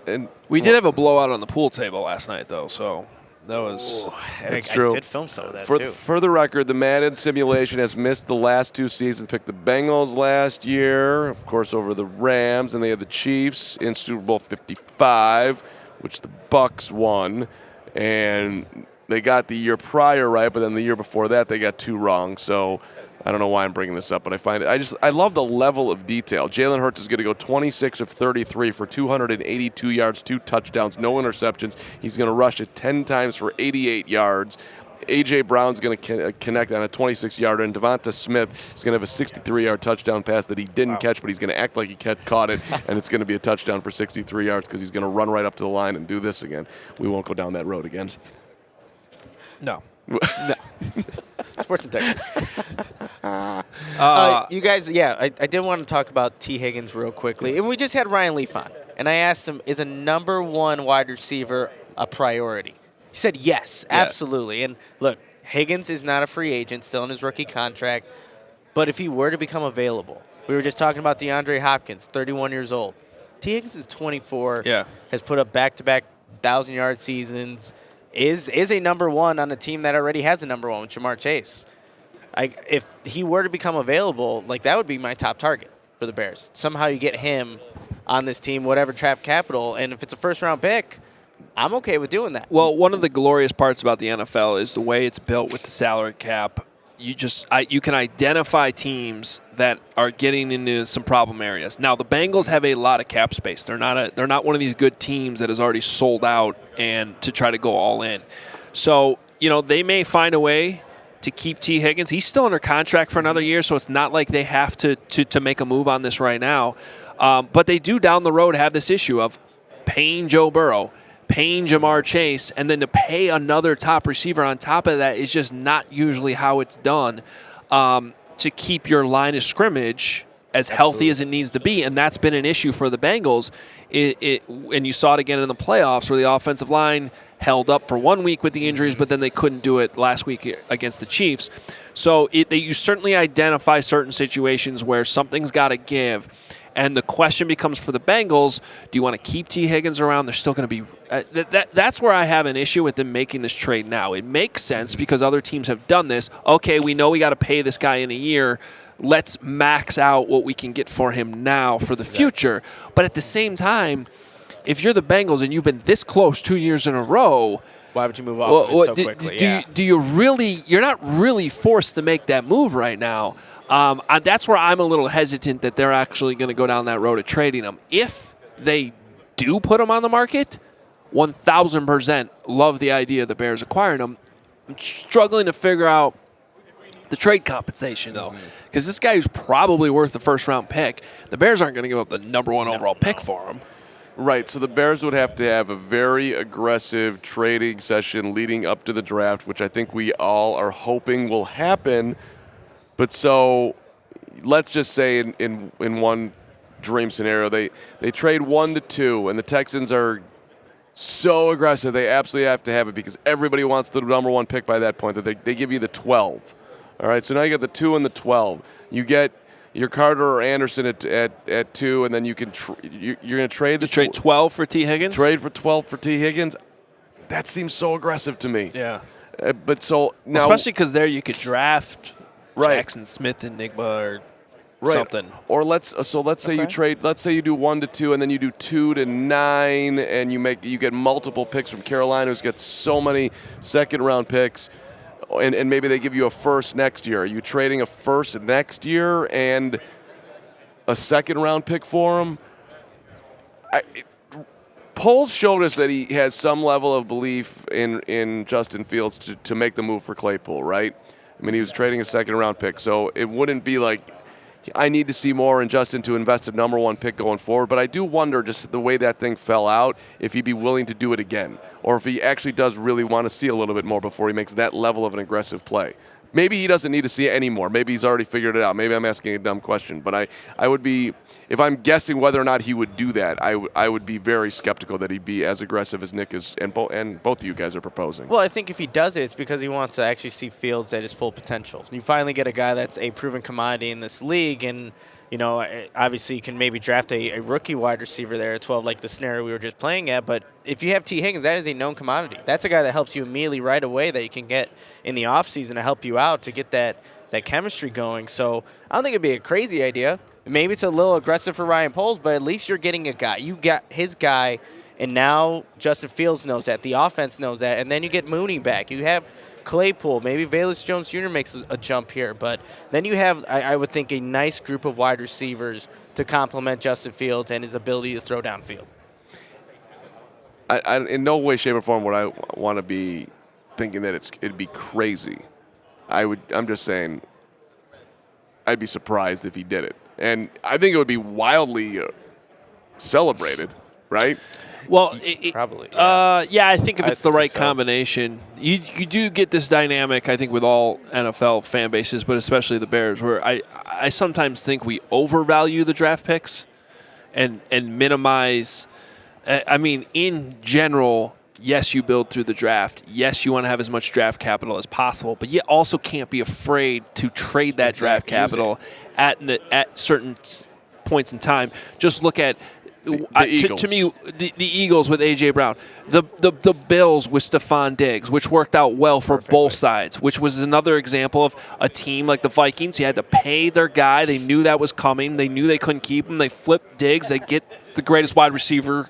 And We did have a blowout on the pool table last night, though, so that was. It's I true. did film some of that, For, too. for the record, the Madden simulation has missed the last 2 seasons. Picked the Bengals last year, of course, over the Rams, and they had the Chiefs in Super Bowl 55, which the Bucks won, and they got the year prior right, but then the year before that they got 2 wrong. So I don't know why I'm bringing this up, but I find it. I love the level of detail. Jalen Hurts is going to go 26 of 33 for 282 yards, 2 touchdowns, no interceptions. He's going to rush it 10 times for 88 yards. A.J. Brown's going to connect on a 26-yarder, and Devonta Smith is going to have a 63-yard touchdown pass that he didn't catch, but he's going to act like he caught it, and it's going to be a touchdown for 63 yards because he's going to run right up to the line and do this again. We won't go down that road again. No. Sports integrity. You guys, I did want to talk about T. Higgins real quickly. And we just had Ryan Leaf on, and I asked him, is a number 1 wide receiver a priority? He said yes, absolutely. And look, Higgins is not a free agent, still in his rookie contract. But if he were to become available, we were just talking about Deandre Hopkins, 31 years old. T. Higgins is 24, has put up back-to-back 1,000-yard seasons, is a number one on a team that already has a number one with Jamar Chase. If he were to become available, like that would be my top target for the Bears. Somehow you get him on this team, whatever draft capital, and if it's a first-round pick, I'm okay with doing that. Well, one of the glorious parts about the NFL is the way it's built with the salary cap. You can identify teams that are getting into some problem areas. Now, the Bengals have a lot of cap space. They're not one of these good teams that has already sold out and to try to go all in. So, they may find a way to keep T. Higgins. He's still under contract for another year, so it's not like they have to make a move on this right now. But they do down the road have this issue of paying Joe Burrow, paying Jamar Chase, and then to pay another top receiver on top of that is just not usually how it's done to keep your line of scrimmage as healthy as it needs to be. And that's been an issue for the Bengals. And you saw it again in the playoffs where the offensive line held up for 1 week with the injuries, but then they couldn't do it last week against the Chiefs. So you certainly identify certain situations where something's got to give. And the question becomes for the Bengals, do you want to keep T. Higgins around? They're still going to be that's where I have an issue with them making this trade now. It makes sense because other teams have done this. Okay, we know we got to pay this guy in a year. Let's max out what we can get for him now for the future. But at the same time, if you're the Bengals and you've been this close 2 years in a row, why would you move off of it so quickly? Do you really – you're not really forced to make that move right now. That's where I'm a little hesitant that they're actually going to go down that road of trading him. If they do put him on the market, 1,000% love the idea of the Bears acquiring him. I'm struggling to figure out the trade compensation, though, because this guy is probably worth the first-round pick. The Bears aren't going to give up the number one overall pick for him. Right, so the Bears would have to have a very aggressive trading session leading up to the draft, which I think we all are hoping will happen. But so let's just say in one dream scenario, they trade 1 to 2, and the Texans are so aggressive they absolutely have to have it because everybody wants the number one pick by that point. That they give you the 12. All right, so now you get the 2 and the 12. You get your Carter or Anderson at 2, and then you can you're going to trade the trade 12 for T. Higgins. Trade for 12 for T. Higgins. That seems so aggressive to me. Yeah, but so now, especially because there you could draft right. Jackson Smith, Enigma, or something. Or let's say you trade. Let's say you do 1 to 2, and then you do 2 to 9, and you get multiple picks from Carolina, who's got so many second-round picks. And maybe they give you a first next year. Are you trading a first next year and a second-round pick for him? Polls showed us that he has some level of belief in Justin Fields to make the move for Claypool, right? I mean, he was trading a second-round pick, so it wouldn't be like I need to see more in Justin to invest a number one pick going forward. But I do wonder, just the way that thing fell out, if he'd be willing to do it again, or if he actually does really want to see a little bit more before he makes that level of an aggressive play. Maybe he doesn't need to see it anymore. Maybe he's already figured it out. Maybe I'm asking a dumb question. But I would be, if I'm guessing whether or not he would do that, I would be very skeptical that he'd be as aggressive as Nick is and both of you guys are proposing. Well, I think if he does it, it's because he wants to actually see Fields at his full potential. You finally get a guy that's a proven commodity in this league, and obviously you can maybe draft a rookie wide receiver there at 12, like the scenario we were just playing at. But if you have T. Higgins, that is a known commodity. That's a guy that helps you immediately right away that you can get in the offseason to help you out to get that chemistry going. So I don't think it'd be a crazy idea. Maybe it's a little aggressive for Ryan Poles, but at least you're getting a guy. You got his guy, and now Justin Fields knows that. The offense knows that. And then you get Mooney back. You have Claypool, maybe Velus Jones Jr. makes a jump here, but then you have, I would think, a nice group of wide receivers to complement Justin Fields and his ability to throw downfield. I in no way, shape, or form would I want to be thinking that it'd be crazy. I'm just saying I'd be surprised if he did it, and I think it would be wildly celebrated, right? Well, probably. Yeah, I think if it's the right combination, you do get this dynamic, I think, with all NFL fan bases, but especially the Bears, where I sometimes think we overvalue the draft picks and minimize. I mean, in general, yes, you build through the draft. Yes, you want to have as much draft capital as possible, but you also can't be afraid to trade that draft capital at certain points in time. Just look at Eagles. To me, the Eagles with A.J. Brown, the Bills with Stephon Diggs, which worked out well for both sides, which was another example of a team like the Vikings. You had to pay their guy. They knew that was coming. They knew they couldn't keep him. They flipped Diggs. They get the greatest wide receiver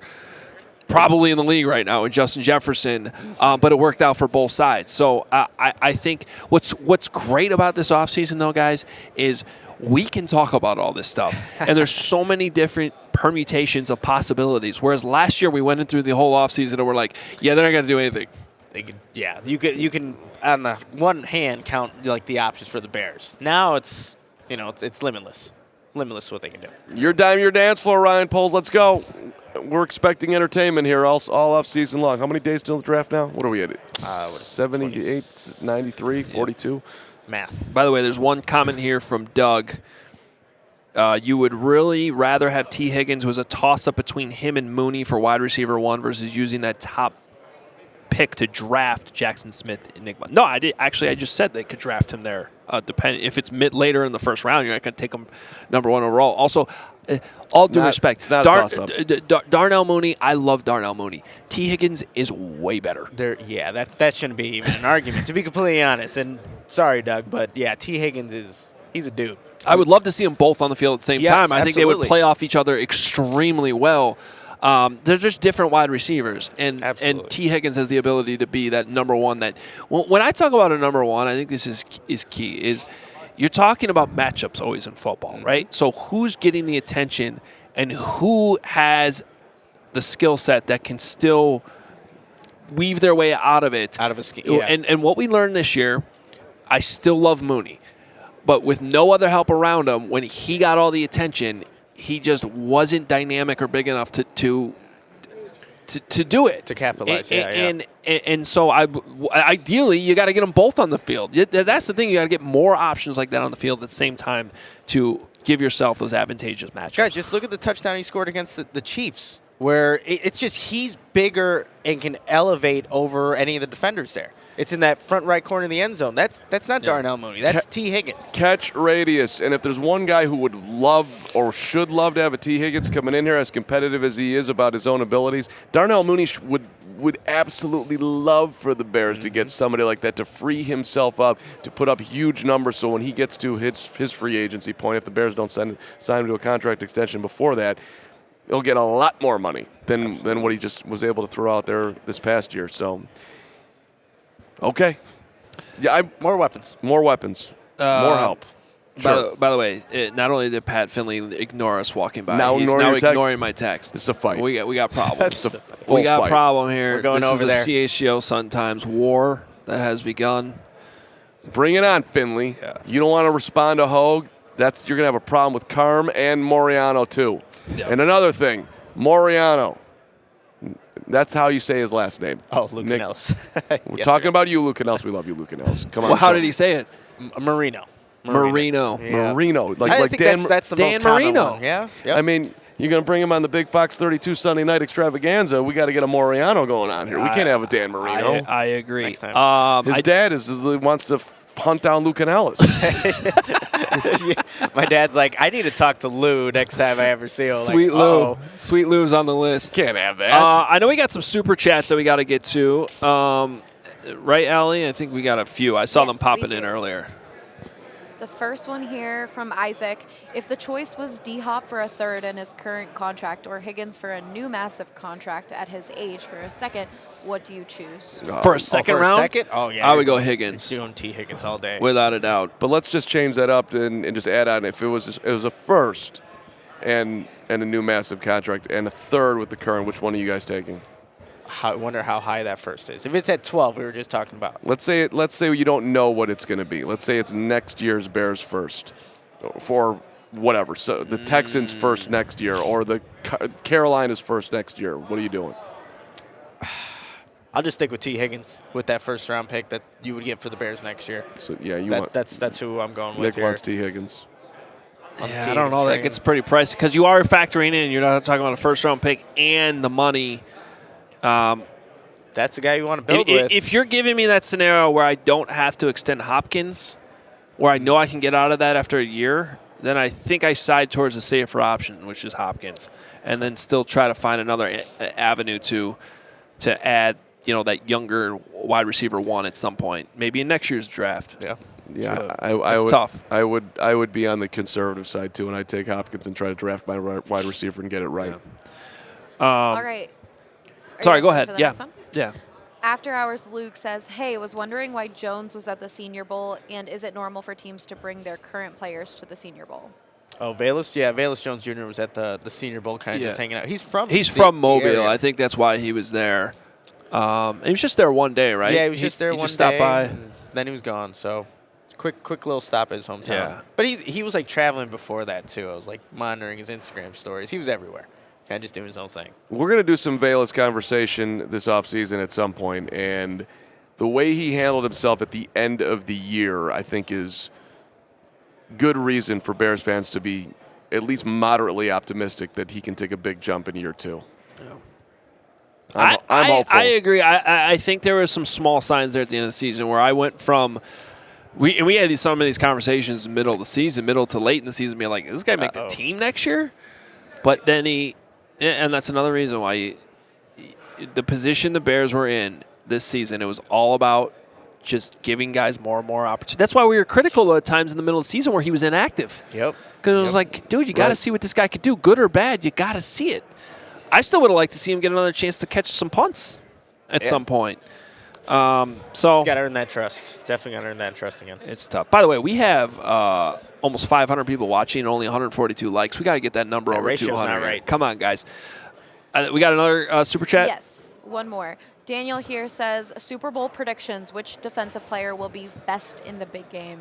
probably in the league right now in Justin Jefferson, but it worked out for both sides. So I think what's great about this offseason, though, guys, is we can talk about all this stuff, and there's so many different permutations of possibilities. Whereas last year we went in through the whole offseason and we're like, yeah, they're not going to do anything. You can on the one hand count like the options for the Bears. Now it's limitless what they can do. Your dime, your dance floor, Ryan Poles. Let's go. We're expecting entertainment here all off season long. How many days till the draft now? What are we at? 78, 93, 42? Math. By the way, there's one comment here from Doug. You would really rather have T. Higgins was a toss-up between him and Mooney for wide receiver 1 versus using that top pick to draft Jackson Smith Enigma. No, I did. Actually, I just said they could draft him there. Depending if it's later in the first round, you're not going to take him number 1 overall. Also, all due respect, Darnell Mooney. I love Darnell Mooney. T. Higgins is way better. That shouldn't be even an argument, to be completely honest. And sorry, Doug, but yeah, T. Higgins he's a dude. I would love to see them both on the field at the same time. I think they would play off each other extremely well. They're just different wide receivers, and T. Higgins has the ability to be that number 1. That when I talk about a number 1, I think this is key. Is you're talking about matchups always in football, right? So who's getting the attention, and who has the skill set that can still weave their way out of it? Out of a scheme. Yeah. And what we learned this year, I still love Mooney, but with no other help around him, when he got all the attention, he just wasn't dynamic or big enough to do it. To capitalize, And so ideally, you got to get them both on the field. That's the thing. You got to get more options like that on the field at the same time to give yourself those advantageous matchups. Guys, just look at the touchdown he scored against the Chiefs, where it's just he's bigger and can elevate over any of the defenders there. It's in that front right corner of the end zone. That's not Darnell Mooney. That's T. Higgins. Catch radius. And if there's one guy who would love or should love to have a T. Higgins coming in here, as competitive as he is about his own abilities, Darnell Mooney would absolutely love for the Bears to get somebody like that to free himself up, to put up huge numbers. So when he gets to his free agency point, if the Bears don't sign him to a contract extension before that, he'll get a lot more money than what he just was able to throw out there this past year. So, okay. Yeah, more weapons. More weapons. More help. Sure. By the way, not only did Pat Finley ignore us walking by, he's now ignoring my text. This is a fight. We got problems. We got a problem here. We're going over there. This is a CHGO Sun Times war that has begun. Bring it on, Finley. Yeah. You don't want to respond to Hoge. You're going to have a problem with Carman and Moreano, too. Yep. And another thing, Moreano. That's how you say his last name. Oh, Lucanellis. We're talking about you, Lucanellis. We love you, Lucanellis. Come on. Well, how did he say it? Marino. Yeah. Marino. Like Dan, that's the Dan most common Marino. one. Yeah. Yep. I mean, you're going to bring him on the Big Fox 32 Sunday night extravaganza. We got to get a Moreano going on here. We can't have a Dan Marino. I agree. Next time. His dad wants to hunt down Lucanellis. My dad's like, I need to talk to Lou next time I ever see him. Sweet Lou. Sweet Lou's on the list. Can't have that. I know we got some super chats that we got to get to. Right, Allie? I think we got a few. I saw them popping in earlier. The first one here from Isaac. If the choice was D-Hop for a third in his current contract or Higgins for a new massive contract at his age for a second, what do you choose? For a second round? Oh, yeah. I would go Higgins. Doing T. Higgins all day. Without a doubt. But let's just change that up and just add on. If it was a first and a new massive contract and a third with the current, which one are you guys taking? I wonder how high that first is. If it's at 12, we were just talking about. Let's say you don't know what it's going to be. Let's say it's next year's Bears first, for whatever. So the Texans first next year, or the Carolinas first next year. What are you doing? I'll just stick with T. Higgins with that first round pick that you would get for the Bears next year. So yeah, that's who I'm going with. Nick wants T. Higgins. Yeah, I don't know. That gets pretty pricey because you are factoring in. You're not talking about a first round pick and the money. That's the guy you want to build with. If you're giving me that scenario where I don't have to extend Hopkins, where I know I can get out of that after a year, then I think I side towards the safer option, which is Hopkins. and then still try to find another avenue to add, that younger wide receiver one at some point, maybe in next year's draft. Yeah. Yeah, It's tough. I would be on the conservative side too, and I'd take Hopkins and try to draft my wide receiver and get it right. All right. Are Sorry, you go guys ready ahead. for the Yeah. next one? Yeah. After Hours Luke says, hey, was wondering why Jones was at the Senior Bowl, and is it normal for teams to bring their current players to the Senior Bowl? Oh, Velus? Yeah, Velus Jones Jr. was at the Senior Bowl kind of just hanging out. He's from Mobile. area. I think that's why he was there. And he was just there one day, right? Yeah, he was just there he one just stopped day, by. and then he was gone, so quick little stop at his hometown. Yeah. But he was, like, traveling before that, too. I was, like, monitoring his Instagram stories. He was everywhere, kind of just doing his own thing. We're going to do some Velus conversation this offseason at some point, and the way he handled himself at the end of the year, I think, is good reason for Bears fans to be at least moderately optimistic that he can take a big jump in year 2. I'm hopeful. I agree. I think there were some small signs there at the end of the season where I went from we had some of these conversations in the middle of the season, middle to late in the season, being like, "Is this guy make the team next year?" But then and that's another reason why the position the Bears were in this season, it was all about just giving guys more and more opportunity. That's why we were critical at times in the middle of the season where he was inactive. Yep. Because it was like, dude, you got to see what this guy could do, good or bad. You got to see it. I still would have liked to see him get another chance to catch some punts at some point. So He's got to earn that trust. Definitely got to earn that trust again. It's tough. By the way, we have almost 500 people watching and only 142 likes. We got to get that number over ratio's 200. not right. Come on, guys. We got another super chat? Yes, one more. Daniel here says, Super Bowl predictions. Which defensive player will be best in the big game?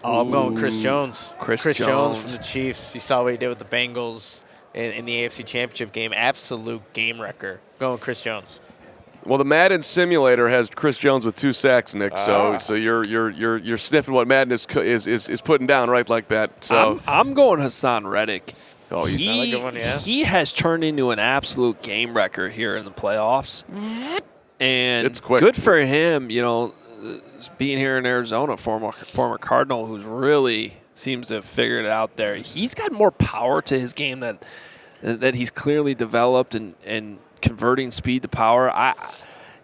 Oh, I'm going Chris Jones. Chris Jones Jones from the Chiefs. You saw what he did with the Bengals in the AFC Championship game. Absolute game wrecker. Going Chris Jones. Well, the Madden simulator has Chris Jones with 2 sacks, Nick. So you're sniffing what Madden is putting down right like that. So I'm going Hassan Reddick. Oh, he's another good one, yeah. He has turned into an absolute game wrecker here in the playoffs. And It's quick. Good for him, being here in Arizona, former Cardinal, who's really seems to have figured it out there. He's got more power to his game that he's clearly developed and converting speed to power.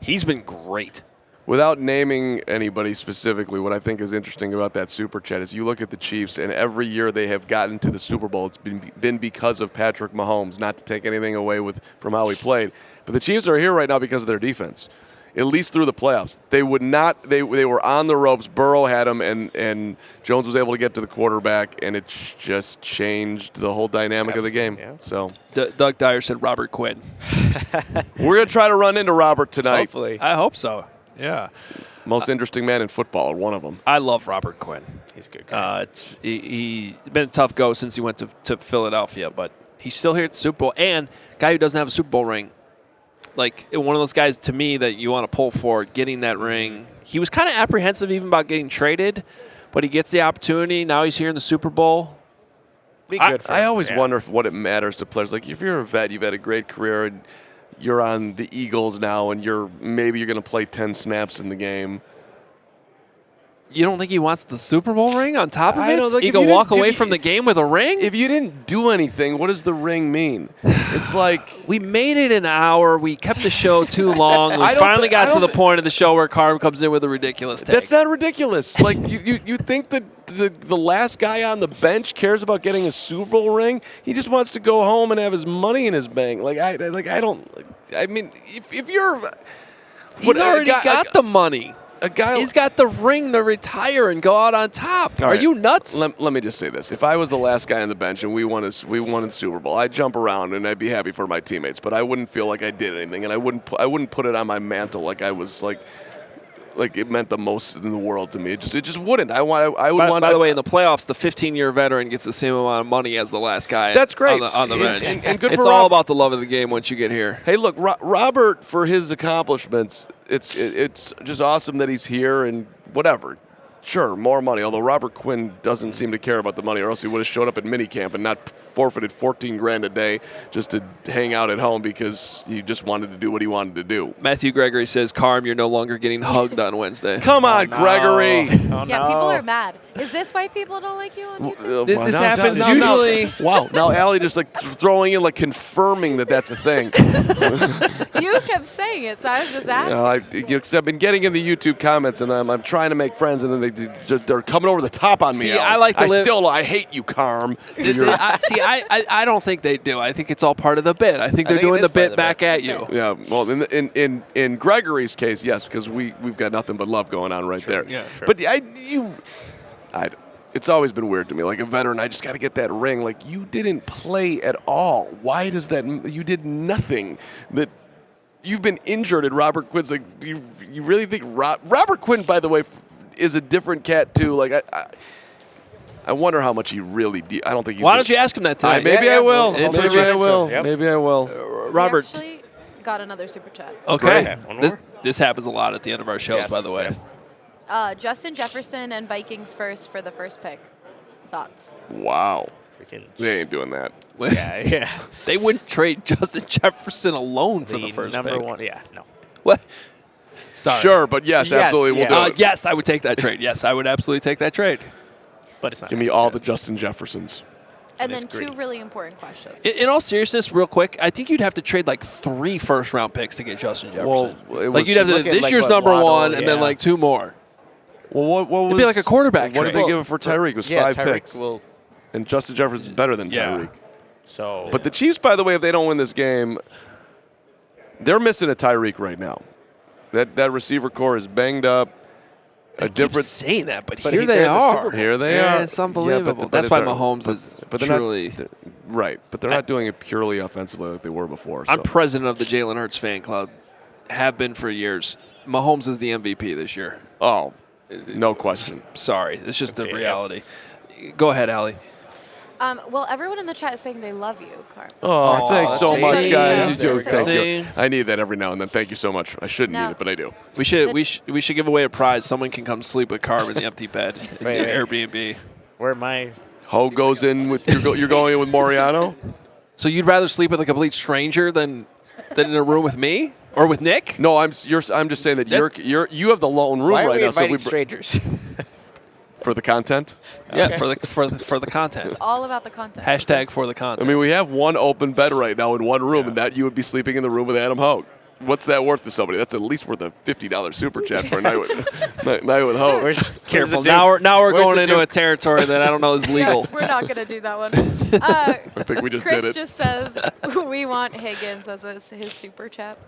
He's been great. Without naming anybody specifically, what I think is interesting about that super chat is you look at the Chiefs, and every year they have gotten to the Super Bowl, it's been because of Patrick Mahomes, not to take anything away from how he played. But the Chiefs are here right now because of their defense, at least through the playoffs. They would not. They were on the ropes. Burrow had them, and Jones was able to get to the quarterback, and it just changed the whole dynamic of the game. Yeah. So Doug Dyer said Robert Quinn. we're going to try to run into Robert tonight. Hopefully. I hope so. Yeah. Most interesting man in football, or one of them. I love Robert Quinn. He's a good guy. He's been a tough go since he went to Philadelphia, but he's still here at the Super Bowl. And guy who doesn't have a Super Bowl ring, like one of those guys to me that you want to pull for getting that ring. He was kind of apprehensive even about getting traded, but he gets the opportunity. Now he's here in the Super Bowl. Be good for him. I always wonder what it matters to players. Like if you're a vet, you've had a great career, and you're on the Eagles now, and you're going to play 10 snaps in the game. You don't think he wants the Super Bowl ring on top of I it? don't think He if can you walk didn't away do- from the game with a ring? If you didn't do anything, what does the ring mean? It's like We made it an hour. We kept the show too long. We I don't finally thi- I got to don't the thi- point of the show where Carm comes in with a ridiculous take. that's not ridiculous. Like you think that the last guy on the bench cares about getting a Super Bowl ring? He just wants to go home and have his money in his bank. I mean, if you're He's already got the money. a guy. He's got the ring to retire and go out on top. All Are right. you nuts? Let me just say this: if I was the last guy on the bench and we won the Super Bowl, I'd jump around and I'd be happy for my teammates, but I wouldn't feel like I did anything, and I wouldn't put it on my mantle like I was like it meant the most in the world to me. It just wouldn't. By By the way, in the playoffs, the 15-year veteran gets the same amount of money as the last guy. That's great. on the bench. And good it's for all Rob. about the love of the game once you get here. Hey, look, Robert, for his accomplishments, it's just awesome that he's here and whatever. Sure, more money. Although Robert Quinn doesn't seem to care about the money, or else he would have showed up at minicamp and not forfeited $14,000 a day just to hang out at home because he just wanted to do what he wanted to do. Matthew Gregory says, Carm, you're no longer getting hugged on Wednesday. Come on, Gregory. Oh, Yeah, people are mad. Is this why people don't like you on YouTube? This happens usually. Wow. Now Allie just like throwing in, like confirming that that's a thing. You kept saying it, so I was just asking. I've been getting in the YouTube comments, and I'm trying to make friends, and then they're coming over the top on me. See, Allie. I like to live. I hate you, Carm. I don't think they do. I think it's all part of the bit. I think they're doing the bit back at you. Yeah, well, in Gregory's case, yes, because we've got nothing but love going on right there. Yeah, sure. But it's always been weird to me. Like a veteran, I just got to get that ring. Like, you didn't play at all. Why does that? You did nothing. That you've been injured, and Robert Quinn's like, you really think Robert Quinn, by the way, is a different cat too? Like I wonder how much he really. I don't think he's. Why don't you ask him that tonight? Maybe I will. Yep. Maybe I will. Robert. We actually got another super chat. Okay. One This happens a lot at the end of our shows, Yes, by the way. yeah. Justin Jefferson and Vikings first for the first pick. Thoughts? Wow. Freaking They ain't doing that. yeah. They wouldn't trade Justin Jefferson alone for the first number pick. one. Yeah, no. What? Sorry. Sure, but yes, Yes, absolutely, we'll yeah. do it. Yes, I would take that trade. Yes, I would absolutely take that trade. But it's not. Give me all the Justin Jeffersons. And is then greedy. two really important questions. In all seriousness, real quick, I think you'd have to trade like 3 first-round picks to get Justin Jefferson. Well, You'd have to look at, this like, year's what number Waddle, one, and then yeah. like 2 more. Well, what was? It'd be like a quarterback What did trade. they give it for Tyreek? It was Yeah, 5 Tyreek picks. will. And Justin Jefferson's better than Yeah. Tyreek. So. But the Chiefs, by the way, if they don't win this game, they're missing a Tyreek right now. That receiver core is banged up. I keep saying that, but here he- they they're the are. Super Bowl. Here they Yeah, are. it's unbelievable. That's why Mahomes is they're truly. Not, right, but they're not doing it purely offensively like they were before. So. I'm president of the Jalen Hurts fan club. Have been for years. Mahomes is the MVP this year. Oh, no question. Sorry, it's just the That's it, reality. Go ahead, Allie. Well, everyone in the chat is saying they love you, Carm. Oh, thanks so see, much, guys. yeah. Thank See? you. I need that every now and then. Thank you so much. I shouldn't No. need it, but I do. We should give away a prize. Someone can come sleep with Carm in the empty bed in Right, the right. Airbnb. Where am I? Ho goes in with you're going in with Moreano. So you'd rather sleep with a complete stranger than in a room with me or with Nick? No, I'm just saying that you have the lone room Why are right we now. So inviting strangers? for the content. Yeah, for the content. All about the content. Hashtag for the I content. mean, we have one open bed right now in one room, and that you would be sleeping in the room with Adam Hoge. What's that worth to somebody? That's at least worth a $50 super chat for a night with Hoge. Careful. the Now we're Where's going the into dude? a territory that I don't know is legal. Yeah, we're not going to do that one. I think we just Chris did it. just says we want Higgins as his super chat.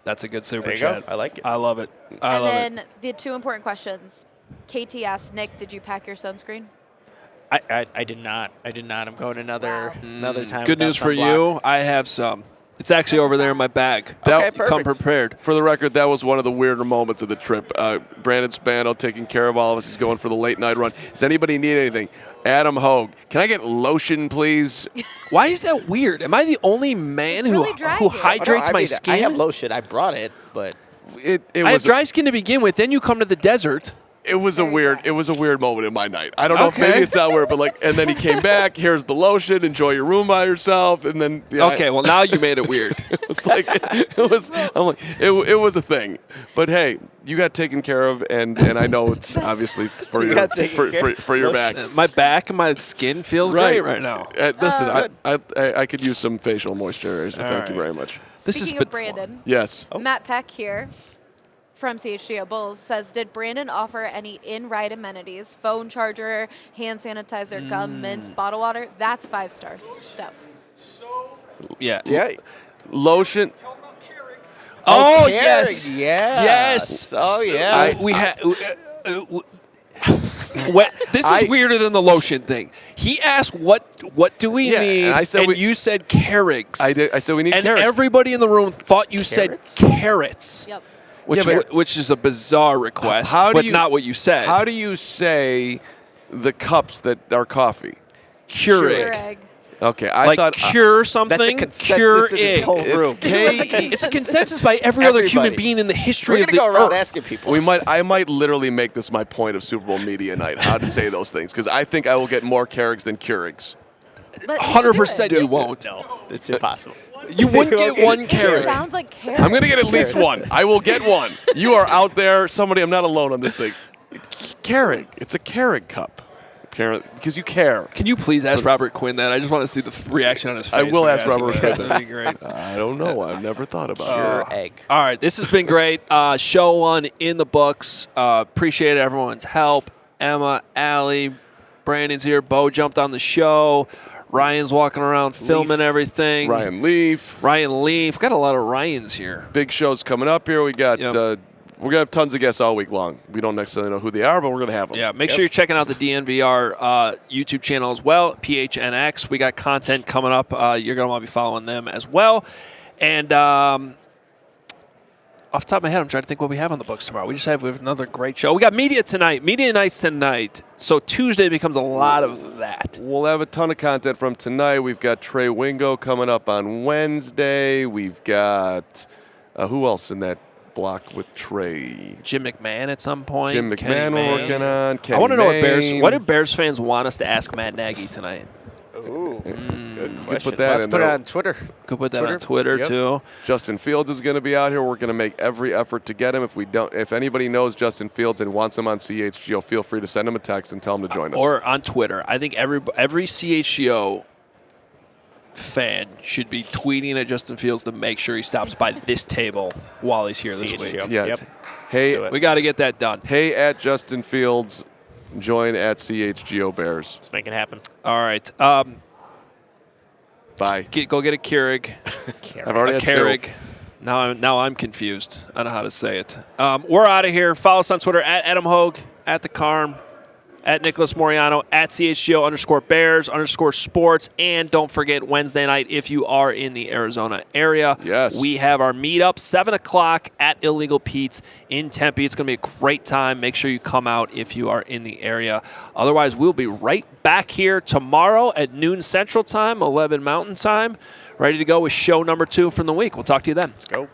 That's a good super There you chat. go. I like it. I love it. I love And it. then the 2 important questions. KT asked Nick, "Did you pack your sunscreen?" I did not. I'm going another time. Good news for you. I have some. It's actually over there in my bag. Okay, Come perfect. prepared. For the record, that was one of the weirder moments of the trip. Brandon Spano taking care of all of us. He's going for the late night run. Does anybody need anything? Adam Hoge, can I get lotion, please? Why is that weird? Am I the only man It's who really dry who here. hydrates my I skin? have lotion. I brought it, but It I have was dry skin to begin with. Then you come to the desert. it was a Very weird dry. it was a weird moment in my night. I don't know if Okay. maybe it's not weird, but like, and then he came back. Here's the lotion. Enjoy your room by yourself. And then Okay, well now you made it weird. it's like it was. I'm like it was a thing. But hey, you got taken care of, and I know it's obviously for You your got taken care of. for your back. My back and my skin feels great right now. Listen, I could use some facial moisturizer. Thank you very much. This has Speaking been of Brandon, Yes. Matt Peck here from CHGO Bulls says, "Did Brandon offer any in-ride amenities? Phone charger, hand sanitizer, gum, mints, bottle water? That's 5 stars stuff." Yeah. yeah. Lotion. Oh Carrick, yes. Yeah. Yes. Oh yeah. We had. This is weirder than the lotion thing. He asked, "What do we Yeah, need?" and I said you said carrots. I did. I said we need And carrots. everybody in the room thought you Carrots? said carrots, Yep. which is a bizarre request, How do but you- not what you said. How do you say the cups that are coffee? Keurig? Keurig. Okay, I like thought cure something. That's a consensus Cure in this egg. whole room. It's a consensus by every other human Everybody. being in the history We're of the going to go around earth. asking people. I might literally make this my point of Super Bowl media night, how to say those things, because I think I will get more Keurigs than Keurigs. But you should do 100% it. you won't. No, it's impossill. You wouldn't get one It Keurig. sounds like carrot. I'm going to get at least one. I will get one. You are out there. Somebody, I'm not alone on this thing. Keurig. It's a Keurig cup. Because you care. Can you please ask Robert Quinn that? I just want to see the reaction on his face. I will when he ask asks Robert you Quinn that. That'd be great. I don't know. I've never thought about Pure egg. All right, this has been great. Show 1 in the books. Appreciate everyone's help. Emma, Allie, Brandon's here. Bo jumped on the show. Ryan's walking around filming everything. it. Ryan Leaf. Ryan Leaf. Got a lot of Ryans here. Big shows coming up here. We got. Yep. We're going to have tons of guests all week long. We don't necessarily know who they are, but we're going to have them. Yeah, make sure you're checking out the DNVR YouTube channel as well, PHNX. We got content coming up. You're going to want to be following them as well. And off the top of my head, I'm trying to think what we have on the books tomorrow. We have another great show. We got media tonight. Media nights tonight. So Tuesday becomes a lot of that. We'll have a ton of content from tonight. We've got Trey Wingo coming up on Wednesday. We've got who else in that block with Trey? Jim McMahon at some point. Jim Kenny McMahon we're Mayne. working on. Kenny I want to know Mayne. what do Bears fans want us to ask Matt Nagy tonight? Ooh, good question. put that Let's in put it there. on Twitter. Could put that on Twitter Yep. too. Justin Fields is going to be out here. We're going to make every effort to get him. If anybody knows Justin Fields and wants him on CHGO, feel free to send him a text and tell him to join us. Or on Twitter. I think every CHGO fan should be tweeting at Justin Fields to make sure he stops by this table while he's here this week. CHGO. yes. Yep. Hey, do it. We got to get that done. hey at Justin Fields, join at CHGO Bears. Let's make it happen. All right. Bye. Go get a Keurig. I've already A had two. Keurig. Now I'm confused. I don't know how to say it. We're out of here. Follow us on Twitter at Adam Hoge, at the Carm, at Nicholas Moreano, at CHGO_Bears_sports. And don't forget Wednesday night, if you are in the Arizona area, Yes. we have our meetup, 7 o'clock at Illegal Pete's in Tempe. It's going to be a great time. Make sure you come out if you are in the area. Otherwise, we'll be right back here tomorrow at noon Central Time, 11 Mountain Time, ready to go with show number 2 from the week. We'll talk to you then. Let's go.